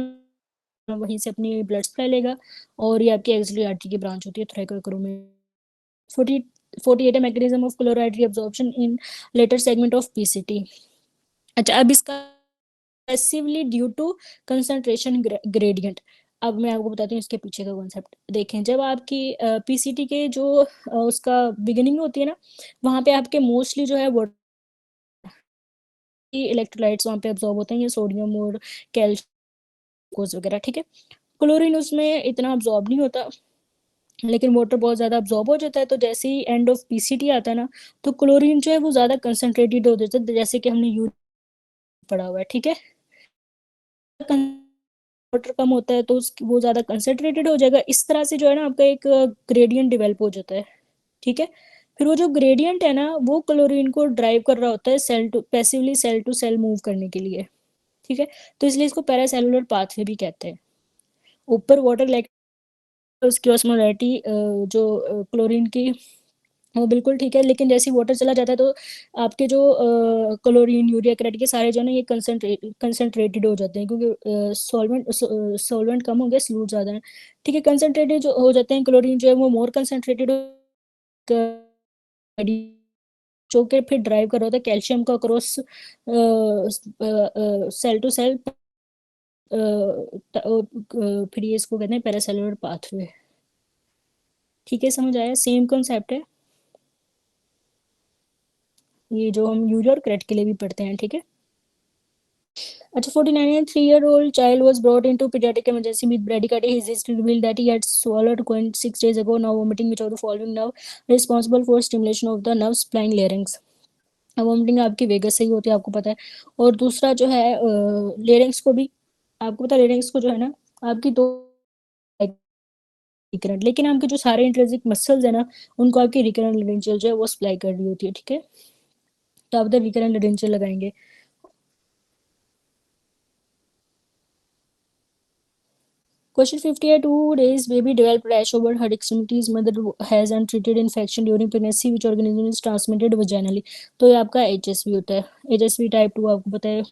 वहीं से अपनी ब्लड सप्लाई लेगा, और ये आपकी एक्सिलरी आर्टरी की ब्रांच होती है थ्रैकोक्रोमियन। 48 है mechanism of chloride reabsorption in later segment of PCT. अच्छा, अब इसका passively due to concentration gradient. अब मैं आपको बताती हूँ इसके पीछे का कॉन्सेप्ट। देखें, जब आपकी पीसीटी के जो उसका बिगिनिंग होती है ना, वहाँ पे आपके मोस्टली जो है वाटर इलेक्ट्रोलाइट्स वहाँ पे अब्जॉर्ब होते हैं, ये सोडियम और कैल्शियम वगैरह। ठीक है, क्लोरीन उसमें इतना अब्जॉर्ब नहीं होता, लेकिन वाटर बहुत ज़्यादा अब्जॉर्ब हो जाता है। तो जैसे ही एंड ऑफ पीसीटी आता है ना, तो क्लोरीन जो है वो ज़्यादा कंसनट्रेटेड हो जाता है, जैसे कि हमने यूज पढ़ा हुआ है। ठीक है, वाटर कम होता है तो वो ज़्यादा कंसनट्रेटेड हो जाएगा। इस तरह से जो है ना आपका एक ग्रेडियंट डेवलप हो जाता है। ठीक है, फिर वो जो ग्रेडियंट है ना, वो क्लोरीन को ड्राइव कर रहा होता है सेल टू सेल मूव करने के लिए। ठीक है, तो इसलिए इसको पैरासेलुलर पाथवे भी कहते हैं। ऊपर वाटर लाइक उसकी ऑस्मोलैरिटी जो क्लोरीन की वो बिल्कुल ठीक है, लेकिन जैसे वाटर चला जाता है तो आपके जो क्लोरीन यूरिया क्रेट के सारे जो है ना ये कंसनट्रेटेड हो जाते हैं, क्योंकि सॉल्वेंट कम हो गया, सॉल्यूट ज़्यादा है। ठीक है, कंसनट्रेटेड जो हो जाते हैं, क्लोरीन जो है वो मोर कंसनट्रेटेड जो कि फिर ड्राइव कर रहा होता है कैल्शियम का क्रॉस सेल टू सेल, फिर ये इसको कहते हैं पैरासेलुलर पाथवे। ठीक है, समझ आया? सेम कॉन्सेप्ट है ये जो हम यूरिया और क्रेट के लिए भी पढ़ते हैं। ठीक है, अच्छा 49 है 3-year-old child was brought into pediatric emergency with bradycardia. His history revealed that he had swallowed coin 6 days ago. Now vomiting, which of the following nerve responsible for stimulation of the nerve supplying larynx? Vomiting आपकी vagus से ही होती है, आपको पता है। और दूसरा जो है लेरिंग्स को भी आपको पता है, लेरिंग्स को जो है ना आपकी दो रिकरेंट, लेकिन आपके जो सारे इंट्रिंसिक मसल्स है ना उनको आपकी रिकरेंट लेरेंजियल जो है वो सप्लाई कर रही होती है। ठीक है, तो आप इधर रिकरेंट लेरेंजियल लगाएंगे। Question 50 है 2 days baby developed rash over her extremities. Mother has untreated infection during pregnancy. Which organism is transmitted vaginally? तो ये आपका HSV होता है, HSV टाइप 2 आपको पता है।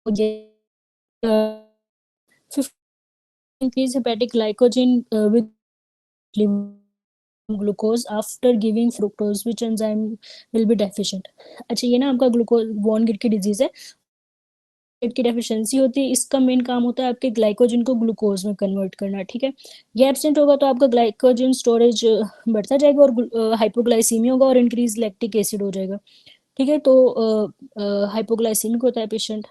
ये 50 increase hepatic glycogen with glucose after giving fructose. Which enzyme will be deficient? अच्छा, ये ना आपका ग्लूकोज वॉन गिर की डिजीज है, की डेफिशिएंसी होती है। इसका मेन काम होता है आपके ग्लाइकोजन को ग्लूकोज में कन्वर्ट करना। ठीक है, ये एब्सेंट होगा तो आपका ग्लाइकोजन स्टोरेज बढ़ता जाएगा और हाइपोग्लाइसीमिया होगा और इंक्रीज लैक्टिक एसिड हो जाएगा। ठीक है, तो हाइपोग्लाइसीमिक होता है पेशेंट,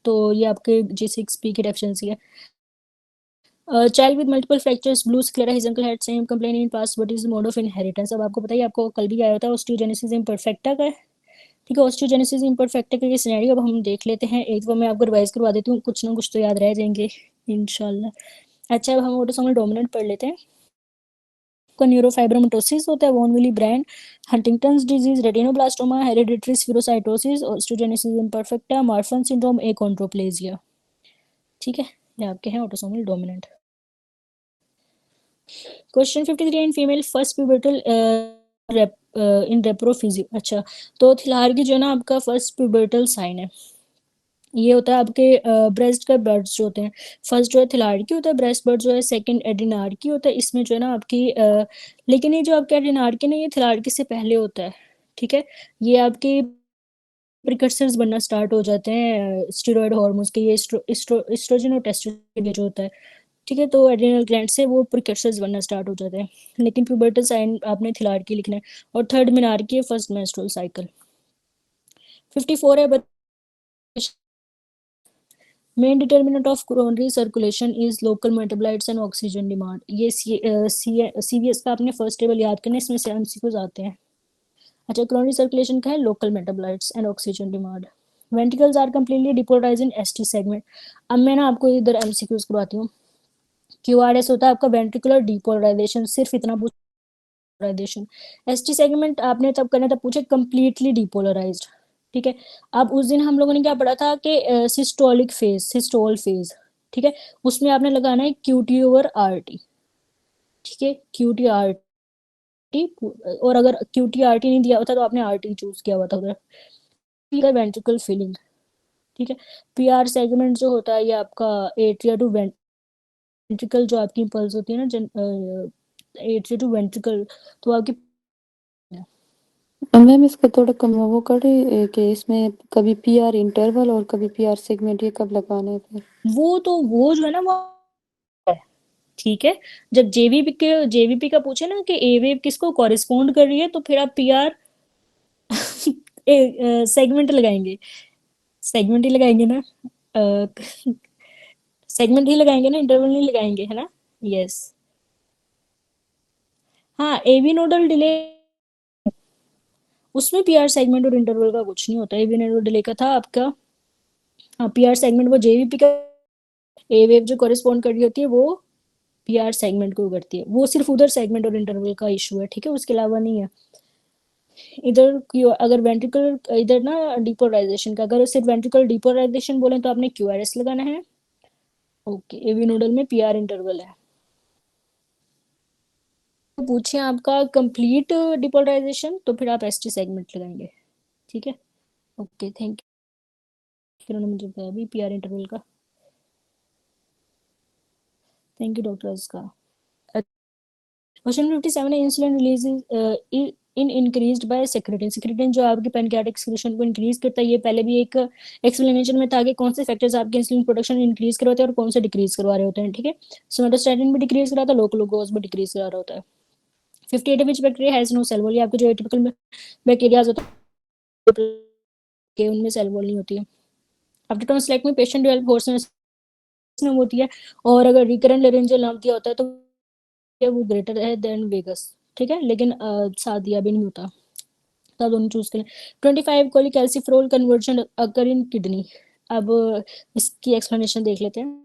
तो ये आपके G6P की डेफिशिएंसी है। Child with multiple fractures blue sclera, his uncle had same complain in past, what is the mode of inheritance? अब आपको बताइए, आपको कल भी आया होता है ऑस्टियोजेनेसिस इम्परफेक्टा का। ठीक है, ऑस्टियोजेनेसिस इम्परफेक्टा का ये सिनेरियो अब हम देख लेते हैं। एक बार मैं आपको रिवाइज करवा देती हूँ, कुछ ना कुछ तो याद रह जाएंगे इंशाल्लाह। अच्छा, अब हम ऑटोसोमल डोमिनेंट पढ़ लेते हैं। का न्यूरोफाइब्रोमाटोसिस होता है, von Willebrand, Huntington's disease, retinoblastoma, hereditary spherocytosis, osteogenesis imperfecta, Marfan syndrome, achondroplasia. ठीक है, ये आपके हैं autosomal dominant. Question 53 in female first pubertal in रेप्रोफिजी। अच्छा, तो थिलार की जो है ना आपका फर्स्ट प्यूबर्टल साइन है, ये होता है आपके ब्रेस्ट का बर्ड्स जो होते हैं। फर्स्ट जो है थिलार की होता है ब्रेस्ट बर्ड जो है, सेकंड एडिनार की होता है। इसमें जो है ना आपकी लेकिन ये जो आपके एडिनार की ना, ये थिलार की से पहले होता है। ठीक है, ये आपके प्रिकर्सर्स बनना स्टार्ट हो जाते हैं स्टेरॉयड हार्मोन्स के, ये एस्ट्रोजन और टेस्टोस्टेरोन जो होता है। ठीक है, तो एड्रिनल ग्लैंड से वो प्रिकर्सर्स बनना स्टार्ट हो जाते हैं, लेकिन प्यूबर्टल साइन आपने थिलार की लिखना है। और थर्ड मीनार की है फर्स्ट मेंस्ट्रुअल साइकिल। 54 है, main determinant of coronary circulation is local metabolites and oxygen demand. ये सीवीएस का आपने फर्स्ट टेबल याद करना है, इसमें से एमसीक्यूज आते हैं। अच्छा, कोरोनरी सर्कुलेशन का है local metabolites and oxygen demand. Ventricles are completely depolarized in ST segment. अब मैं ना आपको इधर एमसीक्यूज करवाती हूँ। क्यूआरएस होता है आपका वेंट्रिकुलर डिपोलराइजेशन, सिर्फ इतना पोलराइजेशन। एसटी सेगमेंट आपने तब करना था पूछे कंप्लीटली डिपोलराइज्ड। ठीक है, अब उस दिन हम लोगों ने क्या पढ़ा था कि सिस्टोलिक फेज, सिस्टोल फेज। ठीक है, उसमें आपने लगाना है क्यूटी ओवर आरटी। ठीक है, क्यूटी आरटी, और अगर क्यूटी आरटी नहीं दिया होता तो आपने आरटी चूज किया हुआ था उधर। Ventricle filling. ठीक है, पीआर सेगमेंट जो होता है ये आपका एट्रिया टू वेंट्रिकल, जो आपकी पल्स होती है ना एट्रिया टू वेंट्रिकल, तो आपकी मैम इसका थोड़ा कम वो करे कि इसमें कभी पीआर इंटरवल और कभी पीआर सेगमेंट, ये कब लगाना है फिर? वो जो है ना वो है। ठीक है, जब जेवीपी का पूछे ना कि ए वेव किसको कॉरिस्पॉन्ड कर रही है, तो फिर आप पीआर सेगमेंट लगाएंगे। सेगमेंट ही लगाएंगे ना, सेगमेंट ही लगाएंगे ना, इंटरवल नहीं लगाएंगे, है ना। यस, हाँ, एवी नोडल डिले, उसमें पीआर सेगमेंट और इंटरवल का कुछ नहीं होता। एवी नोडल डिले का था आपका, हाँ, पीआर सेगमेंट वो जेवीपी का, ए वेव जो कॉरिस्पॉन्ड कर रही होती है वो पीआर सेगमेंट को करती है। वो सिर्फ उधर सेगमेंट और इंटरवल का इशू है, ठीक है, उसके अलावा नहीं है। इधर अगर वेंट्रिकल इधर ना डिपोलराइजेशन का, अगर सिर्फ वेंट्रिकल डिपोलराइजेशन बोले तो आपने क्यूआरएस लगाना है। ओके, एवी नोडल में पीआर इंटरवल है। तो पूछिए आपका कंप्लीट डिपोलराइजेशन, तो फिर आप एसटी सेगमेंट लगाएंगे। ठीक है, ओके, थैंक यू, फिर उन्होंने मुझे बताया भी पीआर इंटरवल का। थैंक यू डॉक्टर का। क्वेश्चन 57 है, insulin release in increased by secretin. Secretin जो आपके पैनक्रियाटिक सिक्रीशन को इंक्रीज करता है, ये पहले भी एक एक्सप्लेनेशन में था कि कौन से फैक्टर्स आपके इंसुलिन प्रोडक्शन इंक्रीज करवाते हैं और कौन से डिक्रीज करवा रहे होते हैं। ठीक है, सोमेटोस्टैटिन भी डिक्रीज कराता है, लोकल ग्लूकोज भी डिक्रीज करा रहा होता है। 58 which bacteria has no cell wall. ये आपके जो एटिपिकल बैक्टीरियाज होते हैं उनमें सेल वॉल नहीं होती है। After tonsillectomy patient develop hoarseness होती है, और अगर रिकरेंट लेरेंजियल लंप दिया होता है तो वो ग्रेटर है देन वेगस। ठीक है, लेकिन साथ दिया भी नहीं होता, तब दोनों चूज करें। 25 कोलिकैल्सिफेरॉल कन्वर्जन अकर इन किडनी। अब इसकी एक्सप्लेनेशन देख लेते हैं।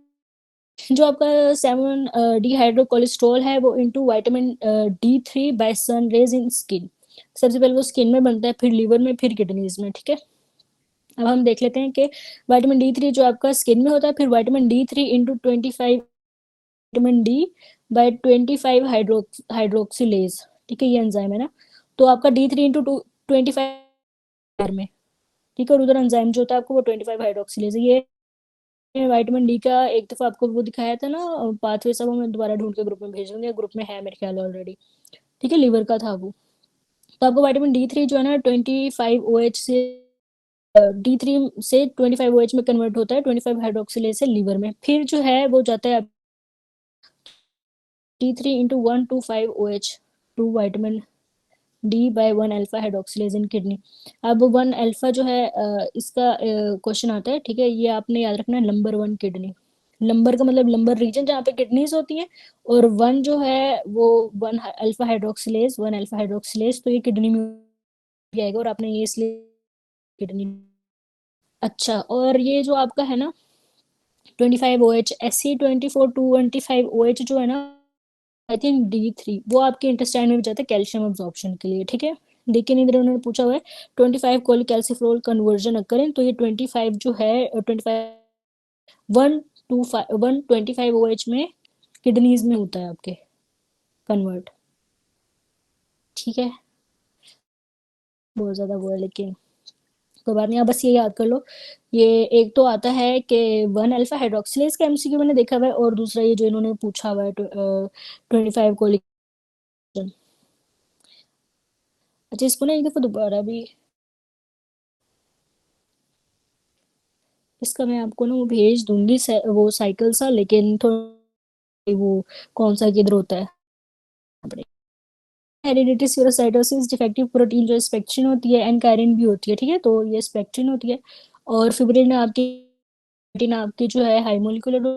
जो आपका 7 डिहाइड्रो कोलेस्ट्रॉल है वो into vitamin D3 by sun rays in skin. सबसे पहले वो स्किन में बनता है, फिर लीवर में, फिर किडनीज में। ठीक है, अब हम देख लेते हैं कि विटामिन D3 जो आपका स्किन में होता है, फिर vitamin D3 into 25 vitamin D by 25 hydroxylase. ठीक है, ये एंजाइम है ना, तो आपका D3 इंटू 25 में। ठीक है, और उधर एंजाइम जो होता है आपको वो 25 हाइड्रोक्सिलेज है। ये विटामिन डी का एक दफा आपको वो दिखाया था ना पाथवे, सब मैं दोबारा ढूंढ के ग्रुप में भेज दूंगी, ग्रुप में है मेरे ख्याल ऑलरेडी। ठीक है, लीवर का था वो। तो आपको विटामिन D3 जो है ना 25 OH से D3 से 25 OH में कन्वर्ट होता है, 25 हाइड्रोक्सिलेज से लीवर में, फिर जो है वो जाता है D3 into 125 OH to vitamin D by 1 alpha hydroxylase in kidney. अब 1 अल्फा जो है इसका क्वेश्चन आता है। ठीक है, ये आपने याद रखना है, नंबर 1 किडनी। लंबर का मतलब लंबर रीजन जहाँ पे किडनीज होती हैं, और 1 जो है वो 1 अल्फा हाइड्रोक्सिलेज, तो ये किडनी में भी आएगा, और आपने ये इसलिए किडनी। अच्छा, और ये जो आपका है ना 25 OH, Sc24 225 OH जो है ना, आई थिंक D3 वो आपके इंटेस्टाइन में भी जाता है कैल्शियम अब्जॉर्प्शन के लिए, ठीक है। लेकिन इधर उन्होंने पूछा हुआ है 25 कोलिकैल्सिफेरॉल कन्वर्जन अकरें, तो ये 25 जो है 125 में किडनीज में होता है आपके कन्वर्ट, ठीक है। बहुत ज्यादा वो है, लेकिन कोई बात नहीं, आप बस ये याद कर लो। ये एक तो आता है कि 1 अल्फा हाइड्रोक्सिलेज का एमसीक्यू मैंने देखा हुआ है, और दूसरा ये जो इन्होंने पूछा हुआ है 25 को। अच्छा, इसको ना एक दफा दोबारा भी, इसका मैं आपको ना वो भेज दूंगी वो साइकिल सा, लेकिन थोड़ा वो कौन सा किधर होता है। हेरिडिटी स्फेरोसाइटोसिस डिफेक्टिव प्रोटीन जो स्पेक्ट्रिन होती है, एनकायरिन भी होती है, ठीक है, तो ये स्पेक्ट्रिन होती है। और फिब्रिन आपकी जो है हाई मोलिकुलर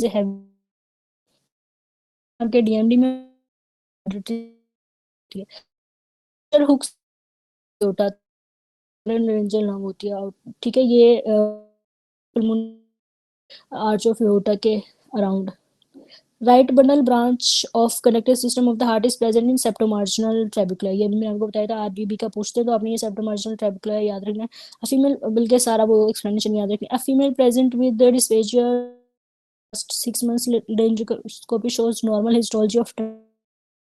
है आपके डीएमडी में होती है। हुक्स होता रेंजल नाम होती है, ठीक है। ये आर्च ऑफ एओर्टा के अराउंड। Right bundle branch of connective system of the heart is present in septomarginal trabecula, ये भी मैंने आपको बताया था। आरबीबी का पूछते तो आपने ये सेप्टोमार्जिनल ट्रेबिकुला याद रखना है। अ फीमेल, बल्कि सारा वो एक्सप्लेनेशन याद रखना है। A female present with the dysphagia 6 months laryngoscopy shows normal histology of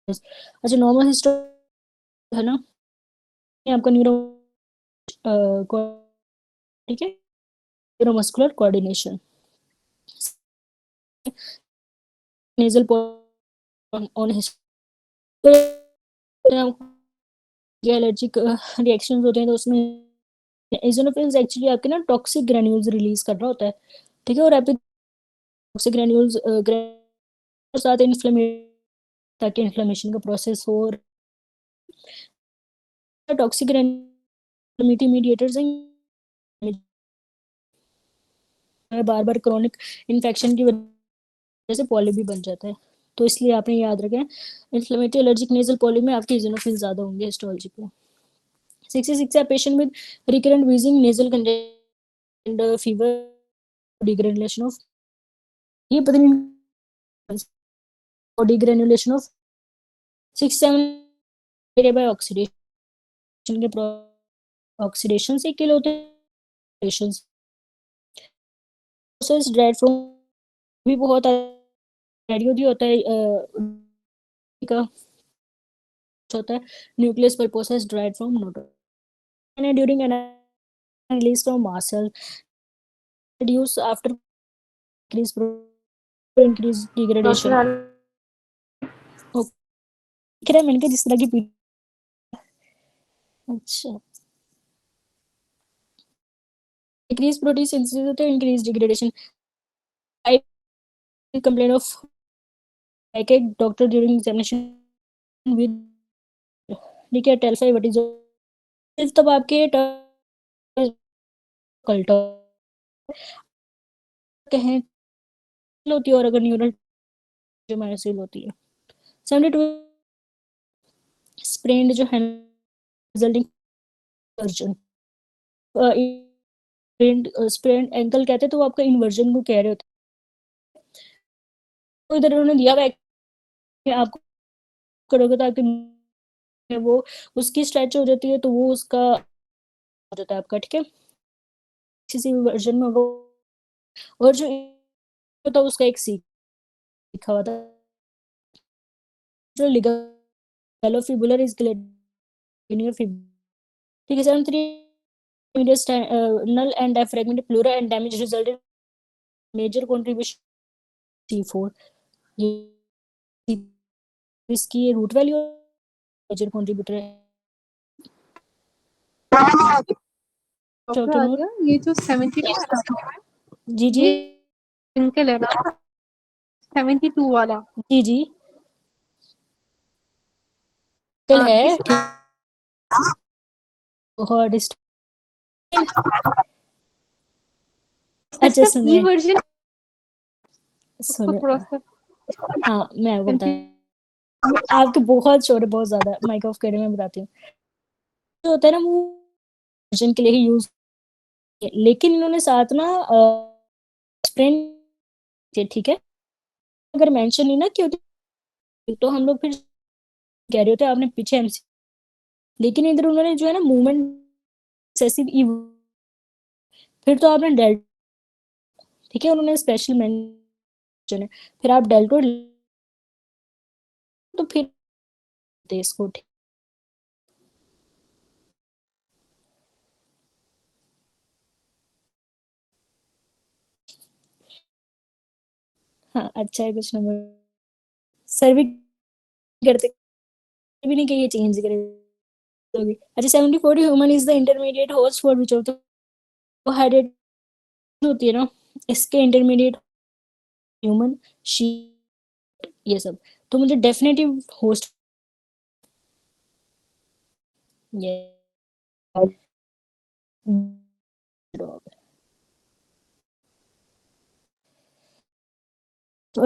अच्छा, नॉर्मल हिस्टोरी है ना, ये आपका न्यूरो, ठीक है, न्यूरोमस्कुलर कोऑर्डिनेशन, नेजल ऑन ये एलर्जिक रिएक्शंस होते हैं, तो उसमें एजोनोफिल्स एक्चुअली आपके ना टॉक्सिक ग्रैन्यूल्स रिलीज कर रहा होता है, ठीक है। और रैपिड टॉक्सिक ग्रैन्यूल्स साथ इन्फ्लेमेशन, ताकि इन्फ्लेमेशन का प्रोसेस हो। टॉक्सिक ग्रैन्युलर मीडिएटर्स हैं, बार बार क्रोनिक इन्फेक्शन की वजह से पॉलिप भी बन जाता है, तो इसलिए आपने याद रखें इन्फ्लेमेटरी एलर्जिक नेजल पॉलिप में आपके इजोनोफिल ज्यादा होंगे हिस्टोलॉजी पे। 66 है patient with recurrent wheezing nasal congestion fever degranulation of, ये पता नहीं डिग्रेनुलेशन ऑफ 6-7 बाय ऑक्सीडेशन के ऑक्सीडेशन से किल होते हैं। प्रोसेस ड्राइड फ्रॉम भी बहुत रेडियो होता है का होता है न्यूक्लियस पर प्रोसेस ड्राइड फ्रॉम नोटो during an release from mast cell reduce after increase degradation। Okay, मैंने कहा जिस तरह की अच्छा, increase protein synthesis होता है, increase degradation। I complain of like a doctor during examination with ठीक है, टेल 5 व्हाट इज तब आपके कल्ट कहें होती है, और अगर न्यूरल जो माइनसिल होती है 72 स्प्रेन्ड जो है रिजल्टिंग वर्जन स्प्रेन्ड एंकल कहते हैं, तो वो आपका इन्वर्जन को कह रहे होते हैं। तो इधर उन्होंने दिया हुआ है आपको करोगे तो आपके वो उसकी स्ट्रेच हो जाती है, तो वो उसका हो जाता है आपका, ठीक है, किसी भी वर्जन में वो। और जो होता है उसका एक सीख लिखा हुआ था जो लिगालोफिबुलर इज ग्लैंडियर फिब, ठीक है। 73 medius null and diaphragmatic pleura and damage resulted major contribution C4, ये इसकी रूट वैल्यू मेजर कंट्रीब्यूटर है। डॉक्टर आदिया, ये जो 72 जी जी ये इनके लेना 72 वाला जी जी चल है इस बहुत अच्छा, इसका सुनिए ई वर्जन उसको सुनिए, थोड़ा सा हाँ मैं आपको कंफ्यूज। बता, आपके बहुत शोर है, बहुत ज्यादा, माइक ऑफ करके मैं बताती हूँ। जो होता है ना वो वर्जन के लिए ही यूज, लेकिन इन्होंने साथ ना फ्रेंड, ठीक है। अगर मेंशन नहीं ना की होती तो हम लोग फिर कह रहे होते आपने पीछे एमसी, लेकिन इधर उन्होंने जो है ना मूवमेंट एक्सेसिव, फिर तो आपने डेल्टा, ठीक है, उन्होंने स्पेशल मेंशन है, फिर आप डेल्टा तो फिर इसको ठीक। हाँ अच्छा है, कुछ नंबर सर भी करते भी नहीं कि ये चेंज करेगी। अच्छा 74 human is the intermediate host for which of the hydrate होती है ना, इसके इंटरमीडिएट ह्यूमन शी ये सब, तो मुझे डेफिनेटिव होस्ट ये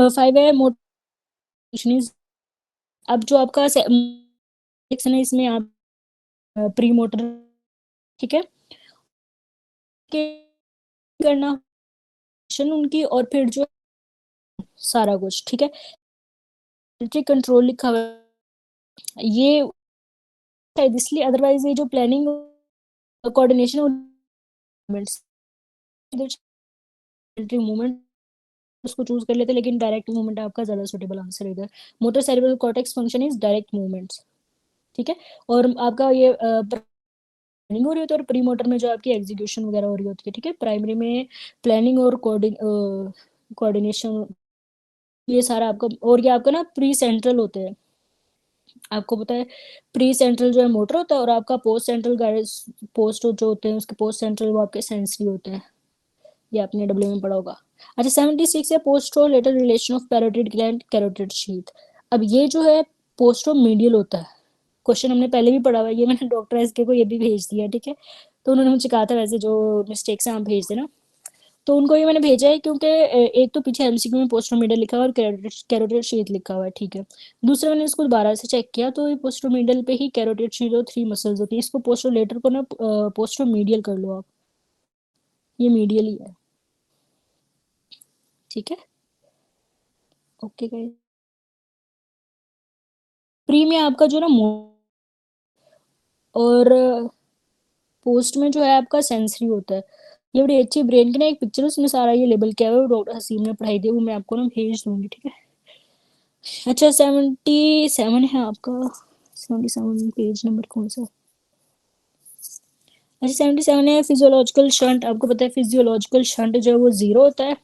फाइव है मोटिवेशन इज, अब जो आपका सेक्शन है इसमें आप प्री मोटर, ठीक है, के करना उनकी, और फिर जो सारा कुछ ठीक है, कंट्रोल लिखा हुआ है ये शायद इसलिए, अदरवाइज ये जो प्लानिंग कोऑर्डिनेशन मूवमेंट उसको चूज कर लेते, लेकिन डायरेक्ट मूवमेंट आपका ज्यादा सुटेबल आंसर है इधर। Motor cerebral cortex function is direct movements, ठीक है। और आपका ये प्लानिंग हो रही होती है, और प्री मोटर में जो आपकी एग्जीक्यूशन वगैरह हो रही होती है, ठीक है। प्राइमरी में प्लानिंग और कोऑर्डिनेशन, ये सारा आपका, और ये आपका ना प्री सेंट्रल होते हैं, आपको पता है प्री सेंट्रल जो है मोटर होता है, और आपका पोस्ट सेंट्रल गाइडेंस पोस्ट जो होते हैं उसके पोस्ट सेंट्रल वो आपके सेंसरी होते हैं, ये आपने डब्ल्यू में पढ़ा होगा। अच्छा 76 है posterolateral relation of parotid gland carotid sheath. अब ये जो है पोस्ट्रो मीडियल होता है, क्वेश्चन हमने पहले भी पढ़ा हुआ है, ये मैंने डॉक्टर एस के को ये भी भेज दिया, ठीक है। तो उन्होंने मुझे कहा था वैसे जो मिस्टेक्स हैं आप भेज देना, तो उनको ये मैंने भेजा है क्योंकि एक तो पीछे एमसीक्यू में पोस्टरोमिडल लिखा हुआ है और कैरोटिड शीथ लिखा हुआ है, ठीक है। दूसरा मैंने इसको दोबारा से चेक किया तो ये पोस्टरोमिडल पे ही कैरोटिड शीथ और 3 मसल्स होती है, इसको पोस्टरोलेटर को ना पोस्टरोमीडियल कर लो आप, ये मीडियल ही है, ठीक है। ओके गाइस, प्री में आपका जो ना और पोस्ट में जो है आपका सेंसरी होता है। ये बड़ी अच्छी ब्रेन की ना एक पिक्चर, उसमें सारा ये लेबल किया हुआ है, डॉक्टर हसीम ने पढ़ाई दी, वो मैं आपको ना भेज दूंगी, ठीक है। अच्छा 77 है आपका, 77 पेज नंबर कौन सा, अच्छा 77 है फिजियोलॉजिकल शंट। आपको पता है फिजियोलॉजिकल शंट जो है वो 0 होता है,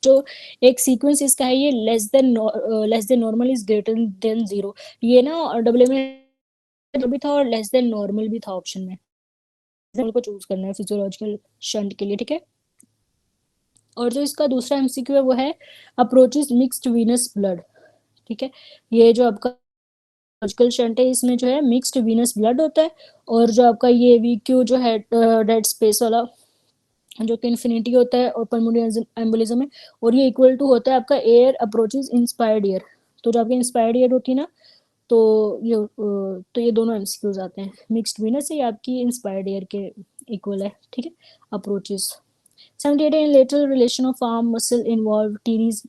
जो एक सीक्वेंस इसका है ये less than normal is greater than 0, ये ना डब्ल्यू में जो भी था और लेस देन नॉर्मल भी था ऑप्शन में, को चूज करना है फिजियोलॉजिकल शंट के लिए, ठीक है। और जो इसका दूसरा एमसीक्यू है वो है अप्रोचेस मिक्स्ड वीनस ब्लड, ठीक है। ये जो आपका फिजियोलॉजिकल शंट है इसमें जो है मिक्स्ड वीनस ब्लड होता है, और जो आपका ये वीक्यू जो है डेड स्पेस वाला जो कि इन्फिनिटी होता है, और पल्मोनरी एम्बोलिज्म है, और ये इक्वल टू होता है आपका एयर अप्रोचेस इंस्पायर्ड एयर। तो जो आपकी इंस्पायर्ड एयर होती है ना, तो ये दोनों एमसीक्यूज आते हैं, मिक्स्ड वीनस है, ये आपकी इंस्पायर्ड एयर के इक्वल है, ठीक है। Approaches 78 in lateral relation of arm muscle involve teres,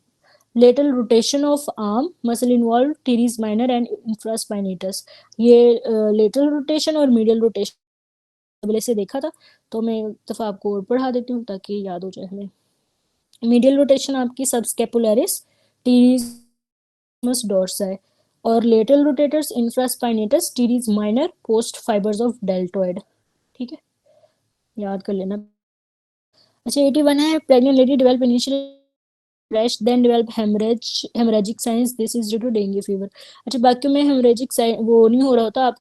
lateral rotation of arm muscle involve teres minor and infraspinatus। ये lateral rotation और medial rotation पहले से देखा था, तो मैं एक दफा आपको और पढ़ा देती हूँ ताकि याद हो जाए हमें। मीडियल रोटेशन आपकी सबस्केपुलरिस टीरिस डोर्साई, और lateral rotators infraspinatus teres minor post fibres of deltoid, ठीक है, याद कर लेना। अच्छा 81 है pregnant lady develop initial rash then develop haemorrhagic signs, this is due to dengue fever. अच्छा बाकी में हेमरेजिक वो नहीं हो रहा होता, आप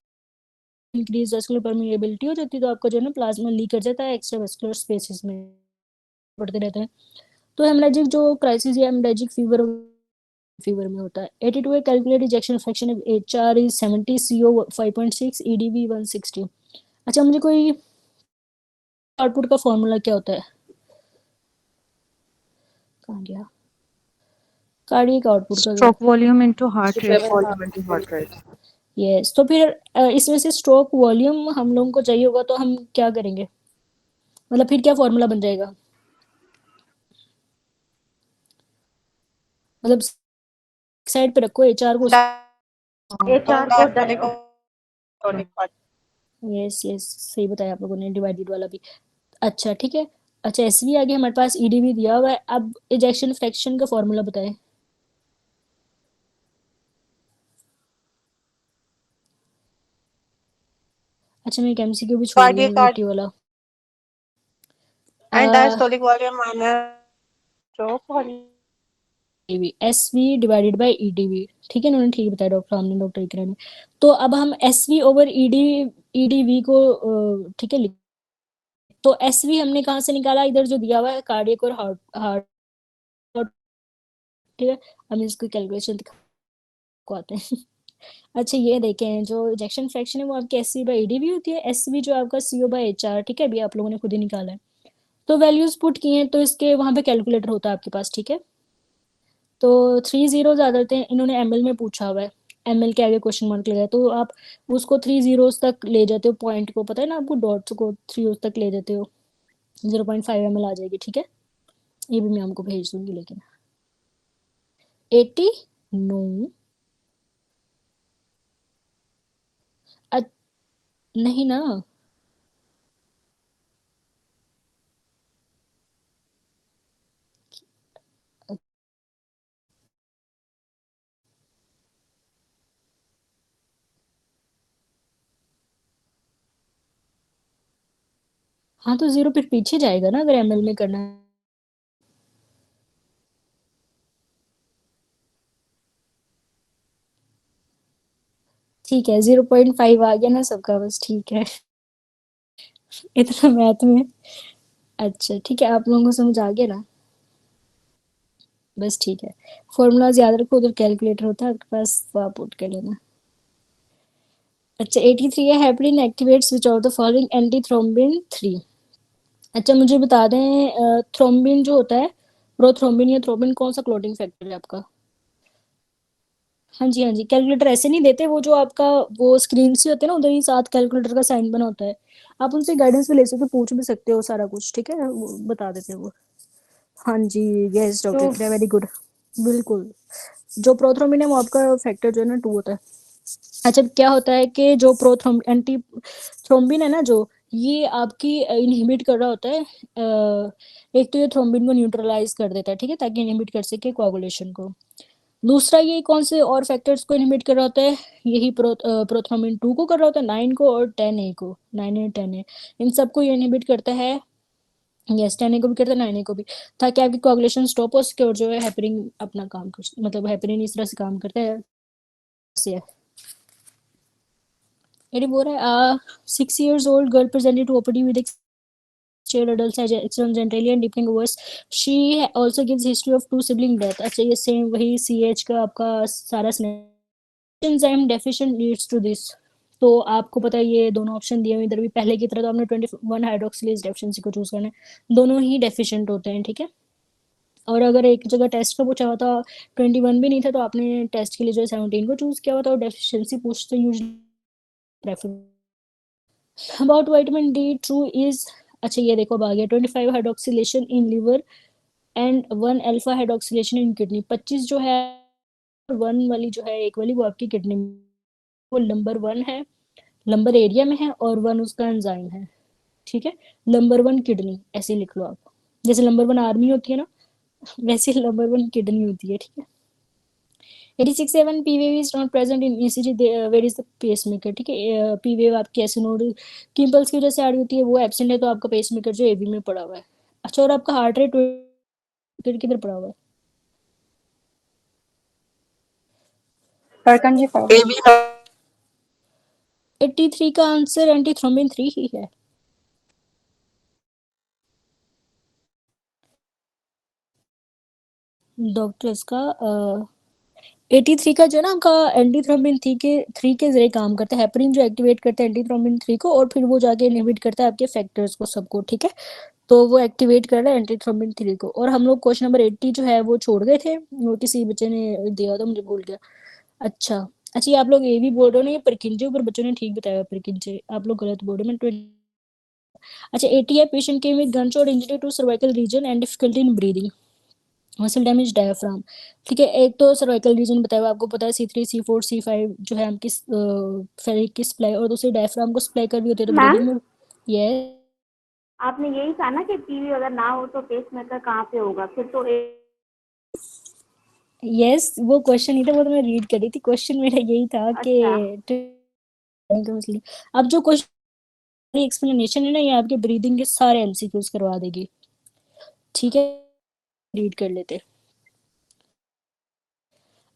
इंक्रीज वेस्कुलर परमिएबिलिटी हो जाती है, तो आपका जो है ना प्लाज्मा लीक कर जाता है एक्स्ट्रा वेस्कुलर स्पेसेस में बढ़ते रहते हैं। तो हेमरेजिक जो क्राइसिस या हेमरेजिक फीवर में होता है। 82 है calculate ejection fraction of HR is 70 CO 5.6 EDV 160। अच्छा मुझे कोई आउटपुट का फॉर्मूला क्या होता है, कहाँ गया कार्डियक आउटपुट का stroke volume into heart rate. Yes, तो फिर इसमें से स्ट्रोक वॉल्यूम हम लोगों को चाहिए होगा, तो हम क्या करेंगे, मतलब फिर क्या फॉर्मूला बन जाएगा। मतलब साइड पे रखो एचआर को। एचआर को यस यस, सही बताया आप लोगों ने, डिवाइडेड वाला भी। अच्छा ठीक है। अच्छा एसवी आ गया हमारे पास, ईडी भी दिया हुआ है। अब इजेक्शन फ्रैक्शन का फॉर्मूला बताएं। अच्छा मैं एक एमसीक्यू भी छोड़ गई मिट्टी वाला। and diastolic volume minus SV divided by EDV, ठीक है, उन्होंने ठीक बताया डॉक्टर हमने, डॉक्टर इकरा ने। तो अब हम एसवी ओवर ईडी ईडीवी को ठीक है तो एसवी हमने कहाँ से निकाला, इधर जो दिया हुआ है कार्डियक और हार्ट हार्ट, ठीक है। हम इसको कैलकुलेशन दिखाते हैं। अच्छा ये देखें, जो इजेक्शन फ्रैक्शन है वो आपकी एसवी बाई ईडीवी होती है, एसवी जो आपका सीओ बाई एचआर, ठीक है, अभी आप लोगों ने खुद ही निकाला है। तो वैल्यूज पुट किए हैं तो इसके वहां पे कैलकुलेटर होता है आपके पास, ठीक है। तो 3 जीरोज आ जाते हैं, इन्होंने एमएल में पूछा हुआ है, एमएल के आगे क्वेश्चन मार्क लगाया, तो आप उसको 3 जीरोज तक ले जाते हो, पॉइंट को पता है ना आपको, डॉट्स को 3 तक ले जाते हो, 0.5 ml आ जाएगी, ठीक है। ये भी मैं आपको भेज दूंगी। लेकिन 80 नो, नहीं ना, हाँ तो 0 फिर पीछे जाएगा ना अगर एमएल में करना है। ठीक है 0.5 आ गया ना सबका, बस ठीक है। इतना मैथ में। अच्छा ठीक है, आप लोगों को समझ आ गया ना, बस ठीक है। फॉर्मूलाज याद रखो, उधर कैलकुलेटर होता है आपके पास, वो आप पुट कर लेना। अच्छा 83 है, heparin activates which of the following anti thrombin 3। अच्छा मुझे बता दें, थ्रोम्बिन जो होता है, प्रोथ्रोम्बिन या थ्रोम्बिन कौन सा क्लोटिंग फैक्टर है आपका। हाँ जी हाँ जी, कैलकुलेटर ऐसे नहीं देते, वो जो आपका वो स्क्रीन से होते हैं ना, उधर ही साथ कैलकुलेटर का साइन बना होता है, आप उनसे गाइडेंस भी ले सकते हो, पूछ भी सकते हो सारा कुछ, ठीक है, वो बता देते हैं वो। हाँ जी, यस डॉक्टर, वेरी गुड, बिल्कुल। जो प्रोथ्रोम्बिन है वो आपका फैक्टर जो है ना 2 होता है। अच्छा क्या होता है कि जो एंटी थ्रोम्बिन है ना, जो ये आपकी इनहिबिट कर रहा होता है, एक तो ये थ्रोम्बिन को न्यूट्रलाइज कर देता है, ठीक है, ताकि इनहिबिट कर सके कोagulation को। दूसरा ये कौन से और फैक्टर्स को इनहिबिट कर रहा होता है, यही प्रोथ्रोम्बिन 2 को कर रहा होता है, 9 को और 10A को, 9A 10A, इन सबको ये इनहिबिट करता है। यस 10A को भी करता है, 9A को भी, ताकि आपकी कोagulation स्टॉप हो सके और जो है हेपरिन अपना काम कर, मतलब हेपरिन इस तरह से काम करता है। ये बोल रहा है 6 years old girl presented to OPD with shared adult external genitalia and deepening overs. She also gives history of 2 sibling death. अच्छा ये सेम वही CH का आपका सारा enzyme deficient leads to this. तो आपको पता है ये दोनों ऑप्शन दिए हुए इधर भी, पहले की तरह तो आपने 21 हाइड्रोक्सिलेज डेफिशिएंसी को चूज करना है, दोनों ही डेफिशिएंट होते हैं, ठीक है। और अगर एक जगह टेस्ट का पूछा हुआ था 21 भी नहीं था, तो आपने टेस्ट के लिए जो है 17 को चूज किया हुआ था, और डेफिशिएंसी पूछते usually prefer about vitamin D true is. अच्छा ये देखो अब आ गया 25 hydroxylation in liver and 1 alpha hydroxylation in kidney. 25 जो है 1 वाली जो है, एक वाली वो आपकी किडनी में, वो नंबर 1 है, नंबर एरिया में है, और 1 उसका एंजाइम है, ठीक है। नंबर 1 किडनी ऐसे लिख लो आप, जैसे नंबर 1 आर्मी होती है ना, वैसे नंबर 1 किडनी होती है, ठीक है। 86 P wave is not present in ECG, where is the pacemaker, ठीक है। P wave आपकी ऐसे नोड की इम्पल्स की वजह से आ रही होती है, वो एब्सेंट है, तो आपका पेसमेकर जो एवी में पड़ा हुआ है। अच्छा और आपका हार्ट रेट किधर पड़ा हुआ है। Falcon जी 83 का आंसर एंटीथ्रोम्बिन 3 ही है। डॉक्टर इसका 83 का जो है ना आपका एंटीथ्रोम्बिन 3 के जरिए काम करता है, हेपरिन जो एक्टिवेट करता है एंटीथ्रोम्बिन 3 को, और फिर वो जाके इनहिबिट करता है आपके फैक्टर्स को सबको, ठीक है। तो वो एक्टिवेट कर रहा है एंटीथ्रोम्बिन 3 को। और हम लोग क्वेश्चन नंबर 80 जो है वो छोड़ गए थे, वो किसी बच्चे ने दिया था, मुझे भूल गया। अच्छा अच्छा ये आप लोग ये भी बोल रहे हो ना, ये परकिंजे ऊपर बच्चों ने ठीक बताया, परकिंजे आप लोग गलत बोल रहे हो। मैं अच्छा 80 है, patient came with gunshot injury to cervical region and difficulty in breathing. Muscle damage diaphragm, ठीक है। एक तो सर्वाइकल रीजन बताया हुआ, आपको पता है C3 C4 C5 जो है आपकी फेरिक की सप्लाई, और दूसरी डायफ्राम को सप्लाई कर रही होती है, तो मैम ब्रीदिंग में ये आपने यही कहा ना कि पीवी अगर ना हो तो पेस मेकर कहाँ पे होगा, फिर तो यस, वो क्वेश्चन नहीं था, वो तो मैं रीड कर रही थी। क्वेश्चन मेरा यही था कि अच्छा अब जो क्वेश्चन एक्सप्लेनेशन है ना, ये आपके ब्रीदिंग के सारे एमसीक्यूज करवा देगी, ठीक है। रीड कर लेते।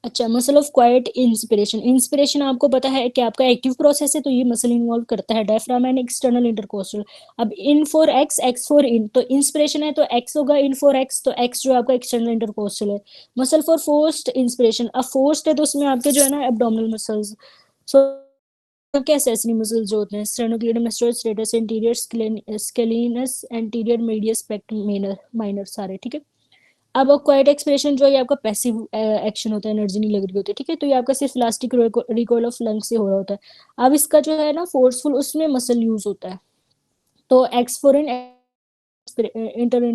अच्छा, muscle of quite inspiration. Inspiration आपको पता है कि आपका एक्टिव प्रोसेस है, तो ये मसल इन्वॉल्व करता है डायफ्राम एंड एक्सटर्नल इंटरकोस्टल। अब in for X, X for in, तो इंस्पिरेशन है तो एक्स होगा, इन फॉर एक्स तो एक्स जो आपका एक्सटर्नल इंटरकोस्टल है। मसल फॉर फोर्स्ड इंस्पिरेशन, अब फोर्स्ड है तो उसमें आपके जो है ना एब्डोमिनल मसल्स, सो आपके एसेसरी मसल्स जो होते हैं, स्टेनोक्लेडम, स्ट्रेटस, इंटीरियर स्केलिनस, एंटीरियर मीडियस पेक्टम, माइनर सारे, ठीक है। अब क्वाइट एक्सप्रेशन जो है ये आपका पैसिव एक्शन होता है, एनर्जी नहीं लग रही होती है, ठीक है। तो ये आपका सिर्फ इलास्टिक रिकॉइल ऑफ लंग से हो रहा होता है। अब इसका जो है ना फोर्सफुल, उसमें मसल यूज होता है, तो एक्सफोरेन इंटरनल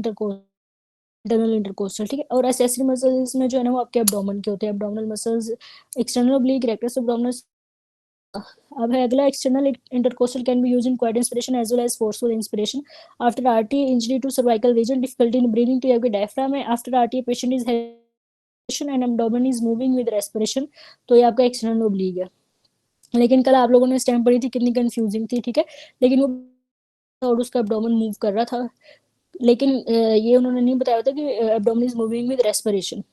इंटरकोस्टल, ठीक है। और एसेसरी मसल्स में जो है ना वो आपके एब्डोमेन के होते हैं, abdominal muscles, external oblique, rectus abdominis. अब है अगला, external intercostal can be used in quiet inspiration as well as forceful inspiration after RT injury to cervical region, difficulty in breathing, तो ये आपके डायफ्राम है। After RT patient is and abdomen is moving with respiration, तो ये आपका external oblique है। लेकिन कल आप लोगों ने स्टेम पढ़ी थी, कितनी कंफ्यूजिंग थी, ठीक है। लेकिन वो और उसका एब्डोमेन मूव कर रहा था, लेकिन ये उन्होंने नहीं बताया था कि abdomen is moving with respiration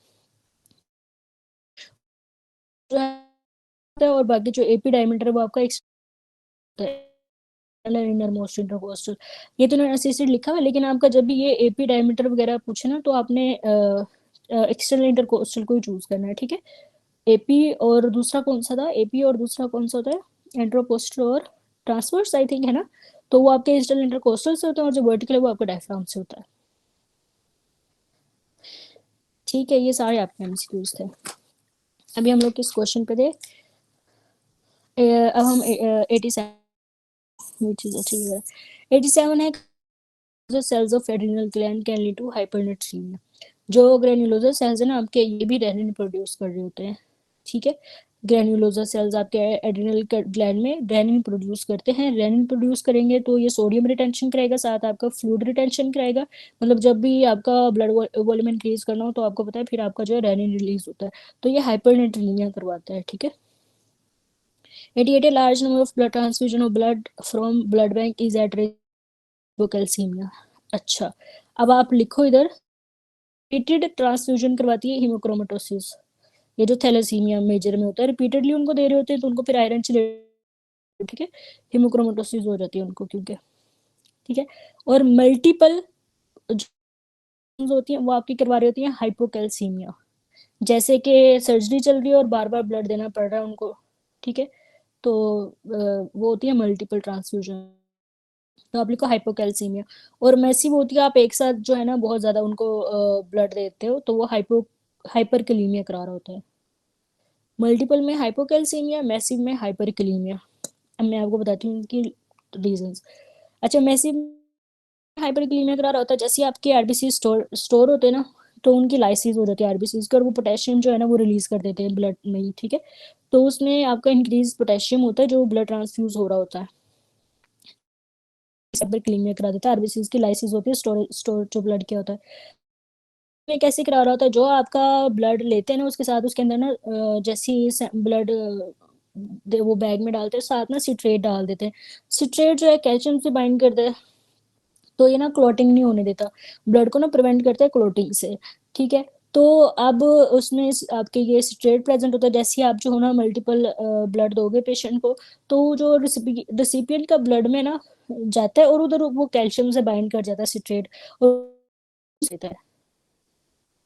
जो है। और बाकी जो एपी डायमीटर है वो आपका इनर मोस्ट इंटरकोस्टल, ये तो उन्होंने असिस्टेड लिखा हुआ है, लेकिन आपका जब भी ये एपी डायमीटर वगैरह पूछे ना, तो आपने एक्सटर्नल इंटरकोस्टल को ही चूज करना है, ठीक है। एपी और दूसरा कौन सा था, एपी और दूसरा कौन सा होता है, इंटरकोस्टल और ट्रांसवर्स आई थिंक, है ना। तो वो आपके एक्सटर्नल इंटरकोस्टल से होता है, और जो वर्टिकल है वो आपका डायफ्राम से होता है, ठीक है। ये सारे आपके एमसीक्यूज थे। अभी हम लोग किस क्वेश्चन पे थे, अब हम 87, ये चीज ठीक है। 87 है, the cells of adrenal gland can lead to hypernatremia। जो ग्रेन्युलोजर सेल्स है ना आपके, ये भी रेनिन प्रोड्यूस कर रहे होते हैं, ठीक है। ग्रेन्युलोजर सेल्स आपके एड्रिनल ग्लैंड में रेनिन प्रोड्यूस करते हैं। रेनिन प्रोड्यूस करेंगे तो ये सोडियम रिटेंशन करेगा, साथ आपका फ्लूइड रिटेंशन कराएगा। मतलब जब भी आपका ब्लड वॉल्यूम इंक्रीज करना हो तो आपको पता है फिर आपका जो है रेनिन रिलीज होता है, तो ये हाइपरनेट्रीमिया करवाता है, ठीक है। 88 large number of blood transfusion of blood from blood bank is at calcemia. अच्छा, अब आप लिखो इधर, रिपीटेड ट्रांसफ्यूजन करवाती है हीमोक्रोमेटोसिस। ये जो थैलेसीमिया मेजर में होता है, रिपीटेडली उनको दे रहे होते हैं तो उनको फिर आयरन चिले, ठीक है, हीमोक्रोमेटोसिस हो जाती है उनको, क्योंकि ठीक है। और मल्टीपल होती है वो आपकी करवा रही होती है हाइपोकैल्सीमिया, जैसे कि सर्जरी चल रही है और बार बार ब्लड देना पड़ रहा है उनको, ठीक है। तो वो होती है मल्टीपल ट्रांसफ्यूजन, तो आप लिखो हाइपोकैल्सीमिया। और मैसिव होती है, आप एक साथ जो है ना बहुत ज्यादा उनको ब्लड देते हो, तो वो हाइपरकलीमिया करा रहा होता है। मल्टीपल में हाइपोकैल्सीमिया, मैसिव में हाइपरकलीमिया। अब मैं आपको बताती हूँ इनकी रीजंस। अच्छा, मैसिव हाइपरकलीमिया करा रहा होता है, जैसे आपके आरबीसी स्टोर होते हैं ना, तो उनकी लाइसिस हो जाती है आरबीसीज की, और वो पोटेशियम जो है ना वो रिलीज कर देते हैं ब्लड में ही, ठीक है। तो उसमें आपका इंक्रीज पोटेशियम होता है जो ब्लड ट्रांसफ्यूज हो रहा होता है, हाइपरकलीमिया करा देता है। आरबीसीज की लाइसिस होती है, स्टोर जो ब्लड के होता है। में कैसे करा रहा होता है, जो आपका ब्लड लेते हैं ना उसके साथ उसके अंदर ना जैसे ही ब्लड वो बैग में डालते हैं, साथ ना सिट्रेट डाल देते हैं। सिट्रेट जो है कैल्शियम से बाइंड करता है, तो ये ना क्लॉटिंग नहीं होने देता, ब्लड को ना प्रिवेंट करता है क्लॉटिंग से, ठीक है। तो अब उसमें आपके ये सिट्रेट प्रेजेंट होता है, जैसे ही आप जो हो ना मल्टीपल ब्लड दोगे पेशेंट को, तो जो रिसिपिएंट का ब्लड में ना जाता है और उधर वो कैल्शियम से बाइंड कर जाता है सिट्रेट, और देता है,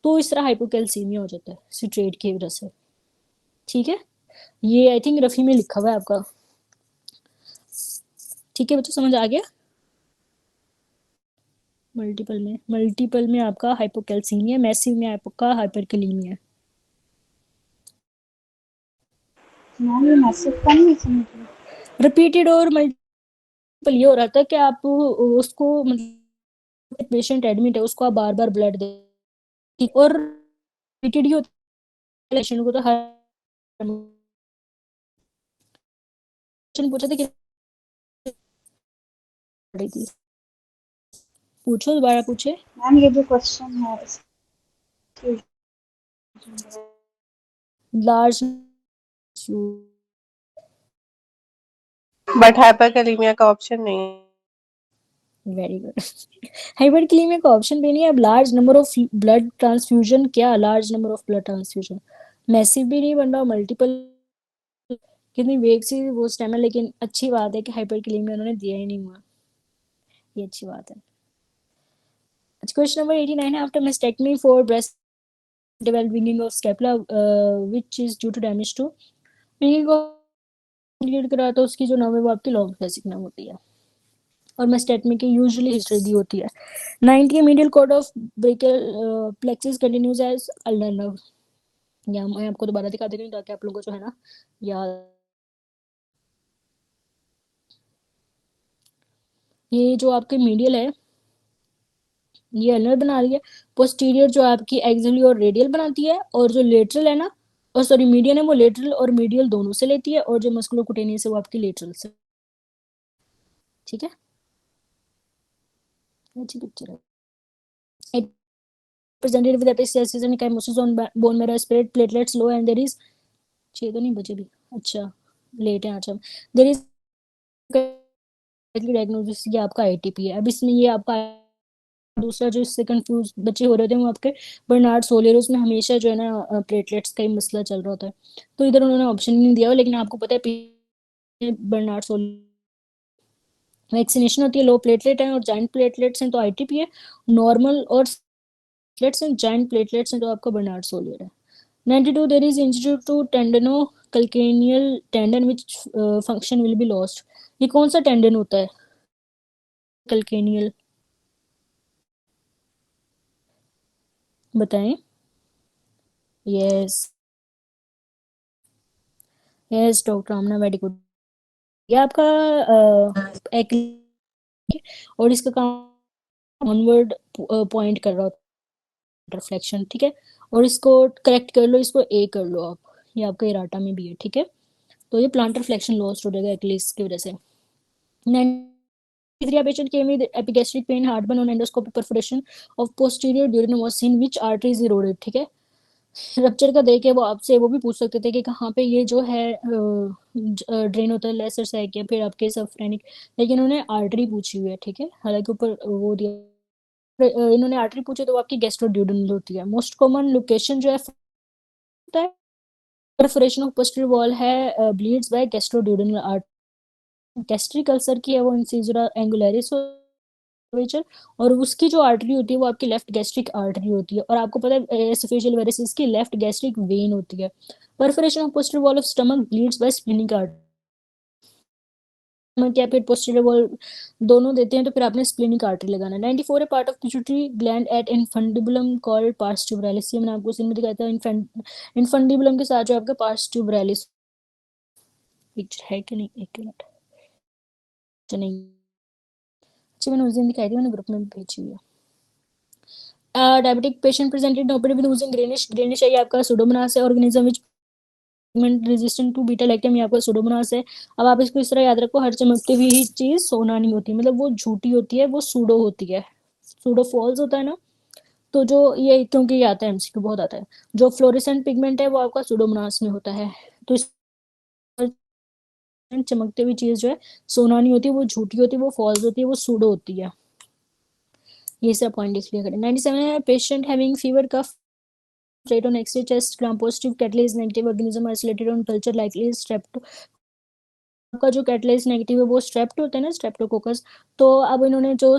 तो इस तरह हाइपोकैल्सीमिया हो जाता है सिट्रेट की वजह से, ठीक है। ये आई थिंक रफी में लिखा हुआ है आपका, ठीक है बच्चों, समझ आ गया। मल्टीपल में आपका हाइपोकैल्सीमिया, मैसिव में आपका हाइपरकैलीमिया। मैम ये मैसेज का नहीं समझ। रिपीटेड और मल्टीपल ये हो रहा था कि आप उसको मतलब पेशेंट एडमिट है उसको आप बार बार ब्लड दे, ठीक, और रिपीटेड ही होता है लेशन को तो हर क्वेश्चन पूछा था कि रही थी, पूछो दोबारा पूछे। मैम ये जो क्वेश्चन है इसकी लार्ज बट हाइपरकैलेमिया का ऑप्शन नहीं है। Very good. हाइपरकालेमिया का ऑप्शन भी नहीं है। अब large number of blood transfusion, क्या large number of blood transfusion, massive भी नहीं बन रहा, मल्टीपल, कितनी वेग सी वो स्टेम है, लेकिन अच्छी बात है कि हाइपरकालेमिया उन्होंने दिया ही नहीं हुआ, ये अच्छी बात है। क्वेश्चन नंबर 89 है, after mastectomy for breast developed winging of scapula which is due to damage to winging को कंप्लीट करा तो उसकी जो नर्व है वो आपकी लॉन्ग फेसिक नर्व होती है, और mastectomy की यूजुअली हिस्ट्री दी होती है। 90 medial cord of brachial plexus continues as ulnar nerve, या मैं आपको दोबारा दिखा देती हूँ ताकि आप लोगों को जो है ना याद, ये जो आपके मीडियल है ये अल्नर बना रही है, पोस्टीरियर जो आपकी एक्सियली और रेडियल बनाती है, और जो लेटरल है ना, और सॉरी मीडियन है वो लेटरल और मीडियल दोनों से लेती है, और जो मस्कुलोकुटेनियस है वो आपकी लेटरल से। ठीक है, अच्छी पिक्चर है। It presented with epistasis and chymosis on bone marrow, spirit platelets low and there is 6 तो नहीं बचे भी, अच्छा लेट है, अच्छा देयर इज डायग्नोसिस, ये आपका आईटीपी है। अब इसमें ये आपका दूसरा जो इससे कंफ्यूज बच्चे हो रहे थे वो आपके बर्नार्ड सोलियर, उसमें हमेशा जो है ना प्लेटलेट्स का ही मसला चल रहा होता है, तो इधर उन्होंने ऑप्शन नहीं दिया हुआ, लेकिन आपको पता है बर्नार्ड सोलियर वैक्सीनेशन होती है, लो प्लेटलेट है और जाइंट प्लेटलेट्स हैं तो आईटीपी है, नॉर्मल और प्लेटलेट्स हैं जाइंट प्लेटलेट्स हैं तो आपका बर्नार्ड सोलियर है। 92 there is injury to tendo calcaneal tendon which function will be lost, ये कौन सा टेंडन होता है कल्केनियल, बताएं। Yes, yes doctor Amna, very good. ये आपका एक, और इसका काम ऑनवर्ड पॉइंट कर रहा होता है रिफ्लेक्शन, ठीक है, और इसको करेक्ट कर लो, इसको ए कर लो आप, ये आपका इराटा में भी है, ठीक है, तो ये प्लांट रिफ्लेक्शन लॉस्ट हो जाएगा एक्लिस की वजह से। 93 patient came with epigastric pain, heartburn on endoscopic perforation of posterior duodenum was seen, which artery is eroded, ठीक है, रप्चर का देखे वो आपसे वो भी पूछ सकते थे कि कहाँ पे ये जो है ड्रेन होता है, लेसर सैक या फिर आपके सफ्रेनिक, लेकिन उन्होंने आर्टरी पूछी हुई है, ठीक है, हालांकि ऊपर वो दिया, इन्होंने आर्टरी पूछे तो वो आपकी गैस्ट्रोड्यूडेनल होती है। मोस्ट कॉमन लोकेशन जो है होता है परफोरेशन ऑफ पोस्टीरियर वॉल है, bleeds by gastroduodenal artery, gastric ulcer की है वो इंसिजरा एंगुलरिस वेचर, और उसकी जो आर्टरी होती है वो आपकी लेफ्ट गैस्ट्रिक आर्टरी होती है, और आपको पता है एसोफेजियल वेरिसिस की लेफ्ट गैस्ट्रिक वेन होती है। Perforation of posterior wall of stomach bleeds by splenic artery, क्या फिर पोस्टीरियर वॉल दोनों देते हैं तो फिर आपने स्प्लेनिक आर्टरी लगाना है। 94 है part of pituitary gland at infundibulum called pars tuberalis, ये मैंने आपको सीन में दिखाया था, इनफंडिबुलम के साथ जो आपका पार्स ट्यूबरालिस पिक्चर है कि नहीं, एक मिनट, अच्छा नहीं, अच्छा मैंने उस दिन दिखाई थी, मैंने ग्रुप में भेजी हुई है। Diabetic patient presented nobody with oozing greenish है, ये आपका सुडोमोनास है, organism which resistant to beta lactam, ये आपका सुडोमोनास है। अब आप इसको इस तरह याद रखो, हर चमकती हुई चीज सोना नहीं होती, मतलब वो झूठी होती है, वो सूडो होती है, सूडो फॉल्स होता है ना, तो जो ये क्योंकि ये आता है एमसीक्यू बहुत आता है, जो फ्लोरेसेंट पिगमेंट है वो आपका सुडोमोनास में होता है, तो इस चमकती हुई चीज जो है सोना नहीं होती, वो झूठी होती है, वो फॉल्स होती है, वो सूडो होती है, ये सब पॉइंट क्लियर करें। 97 है patient having fever cough straight on X-ray chest gram positive catalase negative organism isolated on culture likely strepto, आपका जो कैटलाइज नेगेटिव है वो स्ट्रेप्ट होता है ना, स्ट्रेप्टोकोकस, तो अब इन्होंने जो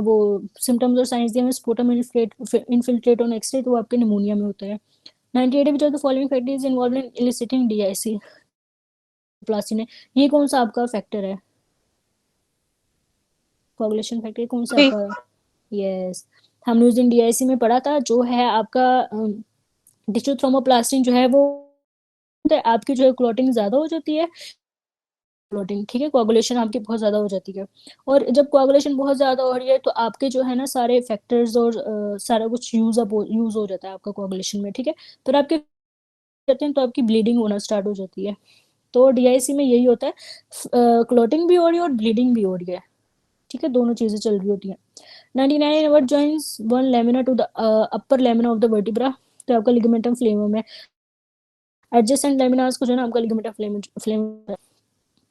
वो सिम्टम्स और साइंस दिए हैं, स्पुटम इन्फिल्ट्रेट ऑन एक्सरे, तो वो आपके निमोनिया में होता है। 98 which of the following factor is involve in eliciting DIC plasmin है, ये कौन सा आपका फैक्टर है, कोगुलेशन फैक्टर कौन सा ठीक। आपका, यस, हमने उस दिन डीआईसी में पढ़ा था, जो है आपका टिश्यू थ्रोम्बोप्लास्टिन जो है वो आपकी जो है क्लॉटिंग ज्यादा हो जाती है, क्लोटिंग, ठीक है, कोआगुलेशन आपकी बहुत ज़्यादा हो जाती है। और जब कोआगुलेशन बहुत ज़्यादा हो रही है तो आपके जो है ना सारे फैक्टर्स और सारा कुछ यूज हो जाता है आपका कोआगुलेशन में, ठीक है। फिर आपके जाते हैं तो आपकी ब्लीडिंग होना स्टार्ट हो जाती है। तो डीआईसी में यही होता है, क्लोटिंग भी हो रही है और ब्लीडिंग भी हो रही है, ठीक है, दोनों चीज़ें चल रही होती हैं। 99 what joins one lamina to the upper lamina of the vertebra, तो आपका लिगामेंटम फ्लेमम है। एडजेसेंट लेमिनास को जो है ना आपका ligamentum फ्लेमम।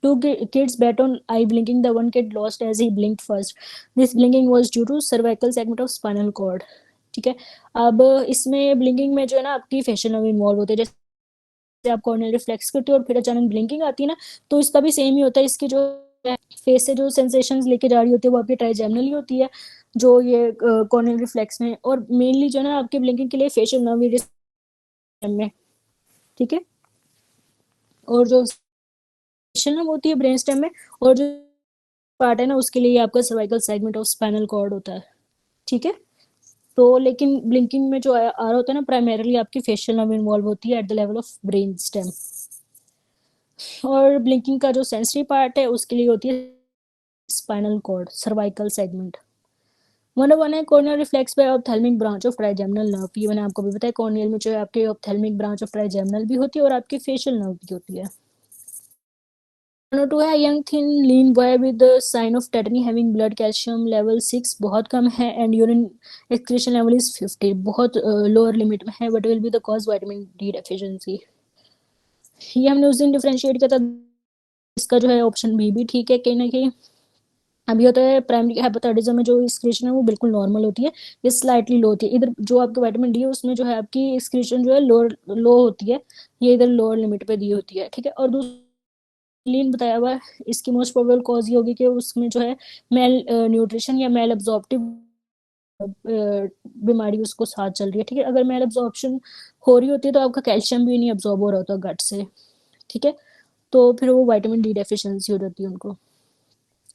Two kids bet on eye blinking. The one kid lost as he blinked first. This blinking was due to cervical segment of spinal cord. ठीक है। अब इसमें ब्लिंकिंग में जो है ना आपकी फेशियल नर्व इन्वॉल्व होते हैं, जैसे आप कॉर्नियल रिफ्लेक्स करते हो और फिर अचानक ब्लिंकिंग आती है ना, तो इसका भी सेम ही होता है। इसकी जो फेस से जो सेंसेशंस लेके जा रही होती है वो आपकी ट्राइजेमिनल ही होती है, जो ये कॉर्नियल रिफ्लेक्स में, और मेनली जो है ना आपकी ब्लिंकिंग के लिए फेशियल नर्व में, ठीक है। और जो फेशियल नर्व होती है ब्रेन स्टेम में, और जो पार्ट है ना उसके लिए आपका cervical segment of spinal cord होता है, ठीक है। तो लेकिन ब्लिंकिंग में जो आ रहा होता है ना प्राइमरीली आपकी फेशियल नर्व इन्वॉल्व होती है at the level of brain stem. और ब्लिंकिंग का जो सेंसरी पार्ट है उसके लिए होती है spinal cord, cervical segment. Number 1 है corneal reflex by ophthalmic branch of trigeminal nerve. ये मैंने आपको भी बताया, कॉर्नियल में जो है आपके ऑप्थेल्मिक ब्रांच ऑफ ट्राइजेमिनल भी होती है और आपकी फेशियल नर्व भी होती है। नंबर 2 है young thin lean boy with sign of tetany having blood calcium level 6 बहुत कम है and urine excretion level is 50, बहुत लोअर लिमिट में है, but will be the cause vitamin D deficiency. ये हमने उस दिन डिफरेंशिएट किया था, इसका जो है ऑप्शन बी भी ठीक है कहीं ना कहीं। अभी होता है प्राइमरी हाइपोथायराइडिज्म में जो एक्सक्रीशन है वो बिल्कुल नॉर्मल होती है, ये स्लाइटली लो होती है। इधर जो आपका विटामिन डी है उसमें जो है आपकी एक्सक्रीशन जो है लो होती है, ये इधर लोअर लिमिट पे दी होती है, ठीक है। और लीन बताया हुआ है, इसकी मोस्ट प्रोबेबल कॉज ये होगी कि उसमें जो है मेल न्यूट्रिशन या मेल एब्जॉर्प्टिव बीमारी उसको साथ चल रही है, ठीक है। अगर मेल एब्जॉर्प्शन हो रही होती है तो आपका कैल्शियम भी नहीं एब्जॉर्ब हो रहा होता गट से, ठीक है। तो फिर वो विटामिन डी डेफिशिएंसी हो जाती है उनको,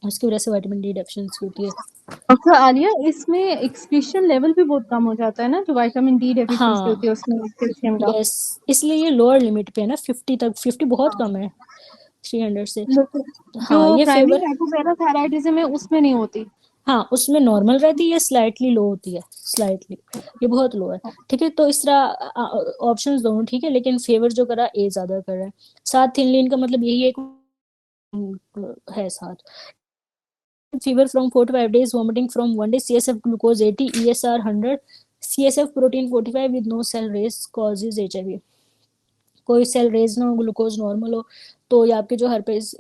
उसकी वजह से विटामिन डी डेफिशिएंसी होती है। डॉक्टर आलिया, इसमें एक्सक्रीशन लेवल भी बहुत कम हो जाता है ना, जो विटामिन डी डेफिशिएंसी हाँ होती है उसमें कैल्शियम का। यस, इसलिए ये लोअर लिमिट पे है ना 50 तक, 50 बहुत हाँ। कम है 300 से। जो हाँ ये प्राइमरी फेवर, हाइपोपैराथायराइडिज्म है उसमें नहीं होती। हाँ उसमें नॉर्मल रहती है, स्लाइटली लो होती है, स्लाइटली, ये बहुत लो है, ठीक है। तो इस तरह ऑप्शंस दोनों ठीक है, लेकिन फेवर जो करा ए ज्यादा कर रहा है। साथ थिन लीन का मतलब यही है साथ। Fever from 4 to 5 days, vomiting from 1 day, CSF glucose 80, ESR 100, CSF protein 45 with no cell raise causes HIV। कोई सेल रेज ना हो, ग्लूकोज नॉर्मल हो, तो ये आपके जो हर्पेज,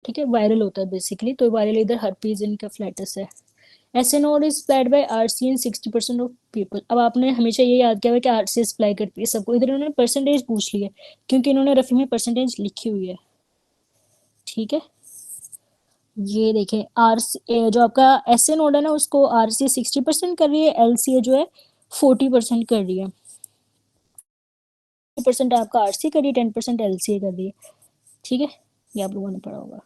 ठीक है, वायरल होता है बेसिकली, तो वायरल इधर हर्पीज इनकेफ्लाइटिस है। SNO is spread by RC in 60% of people. अब आपने हमेशा ये याद किया हुआ कि RC सप्लाई करती है सबको, इधर इन्होंने परसेंटेज पूछ ली है क्योंकि इन्होंने रफी में परसेंटेज लिखी हुई है, ठीक है। ये देखें आर जो आपका SN नोड है ना उसको RC 60% कर रही है, LCA जो है 40% कर रही है, 10% आपका RC कर रही है, 10% LCA कर रही है, ठीक है। ये आप लोगों ने पढ़ा होगा।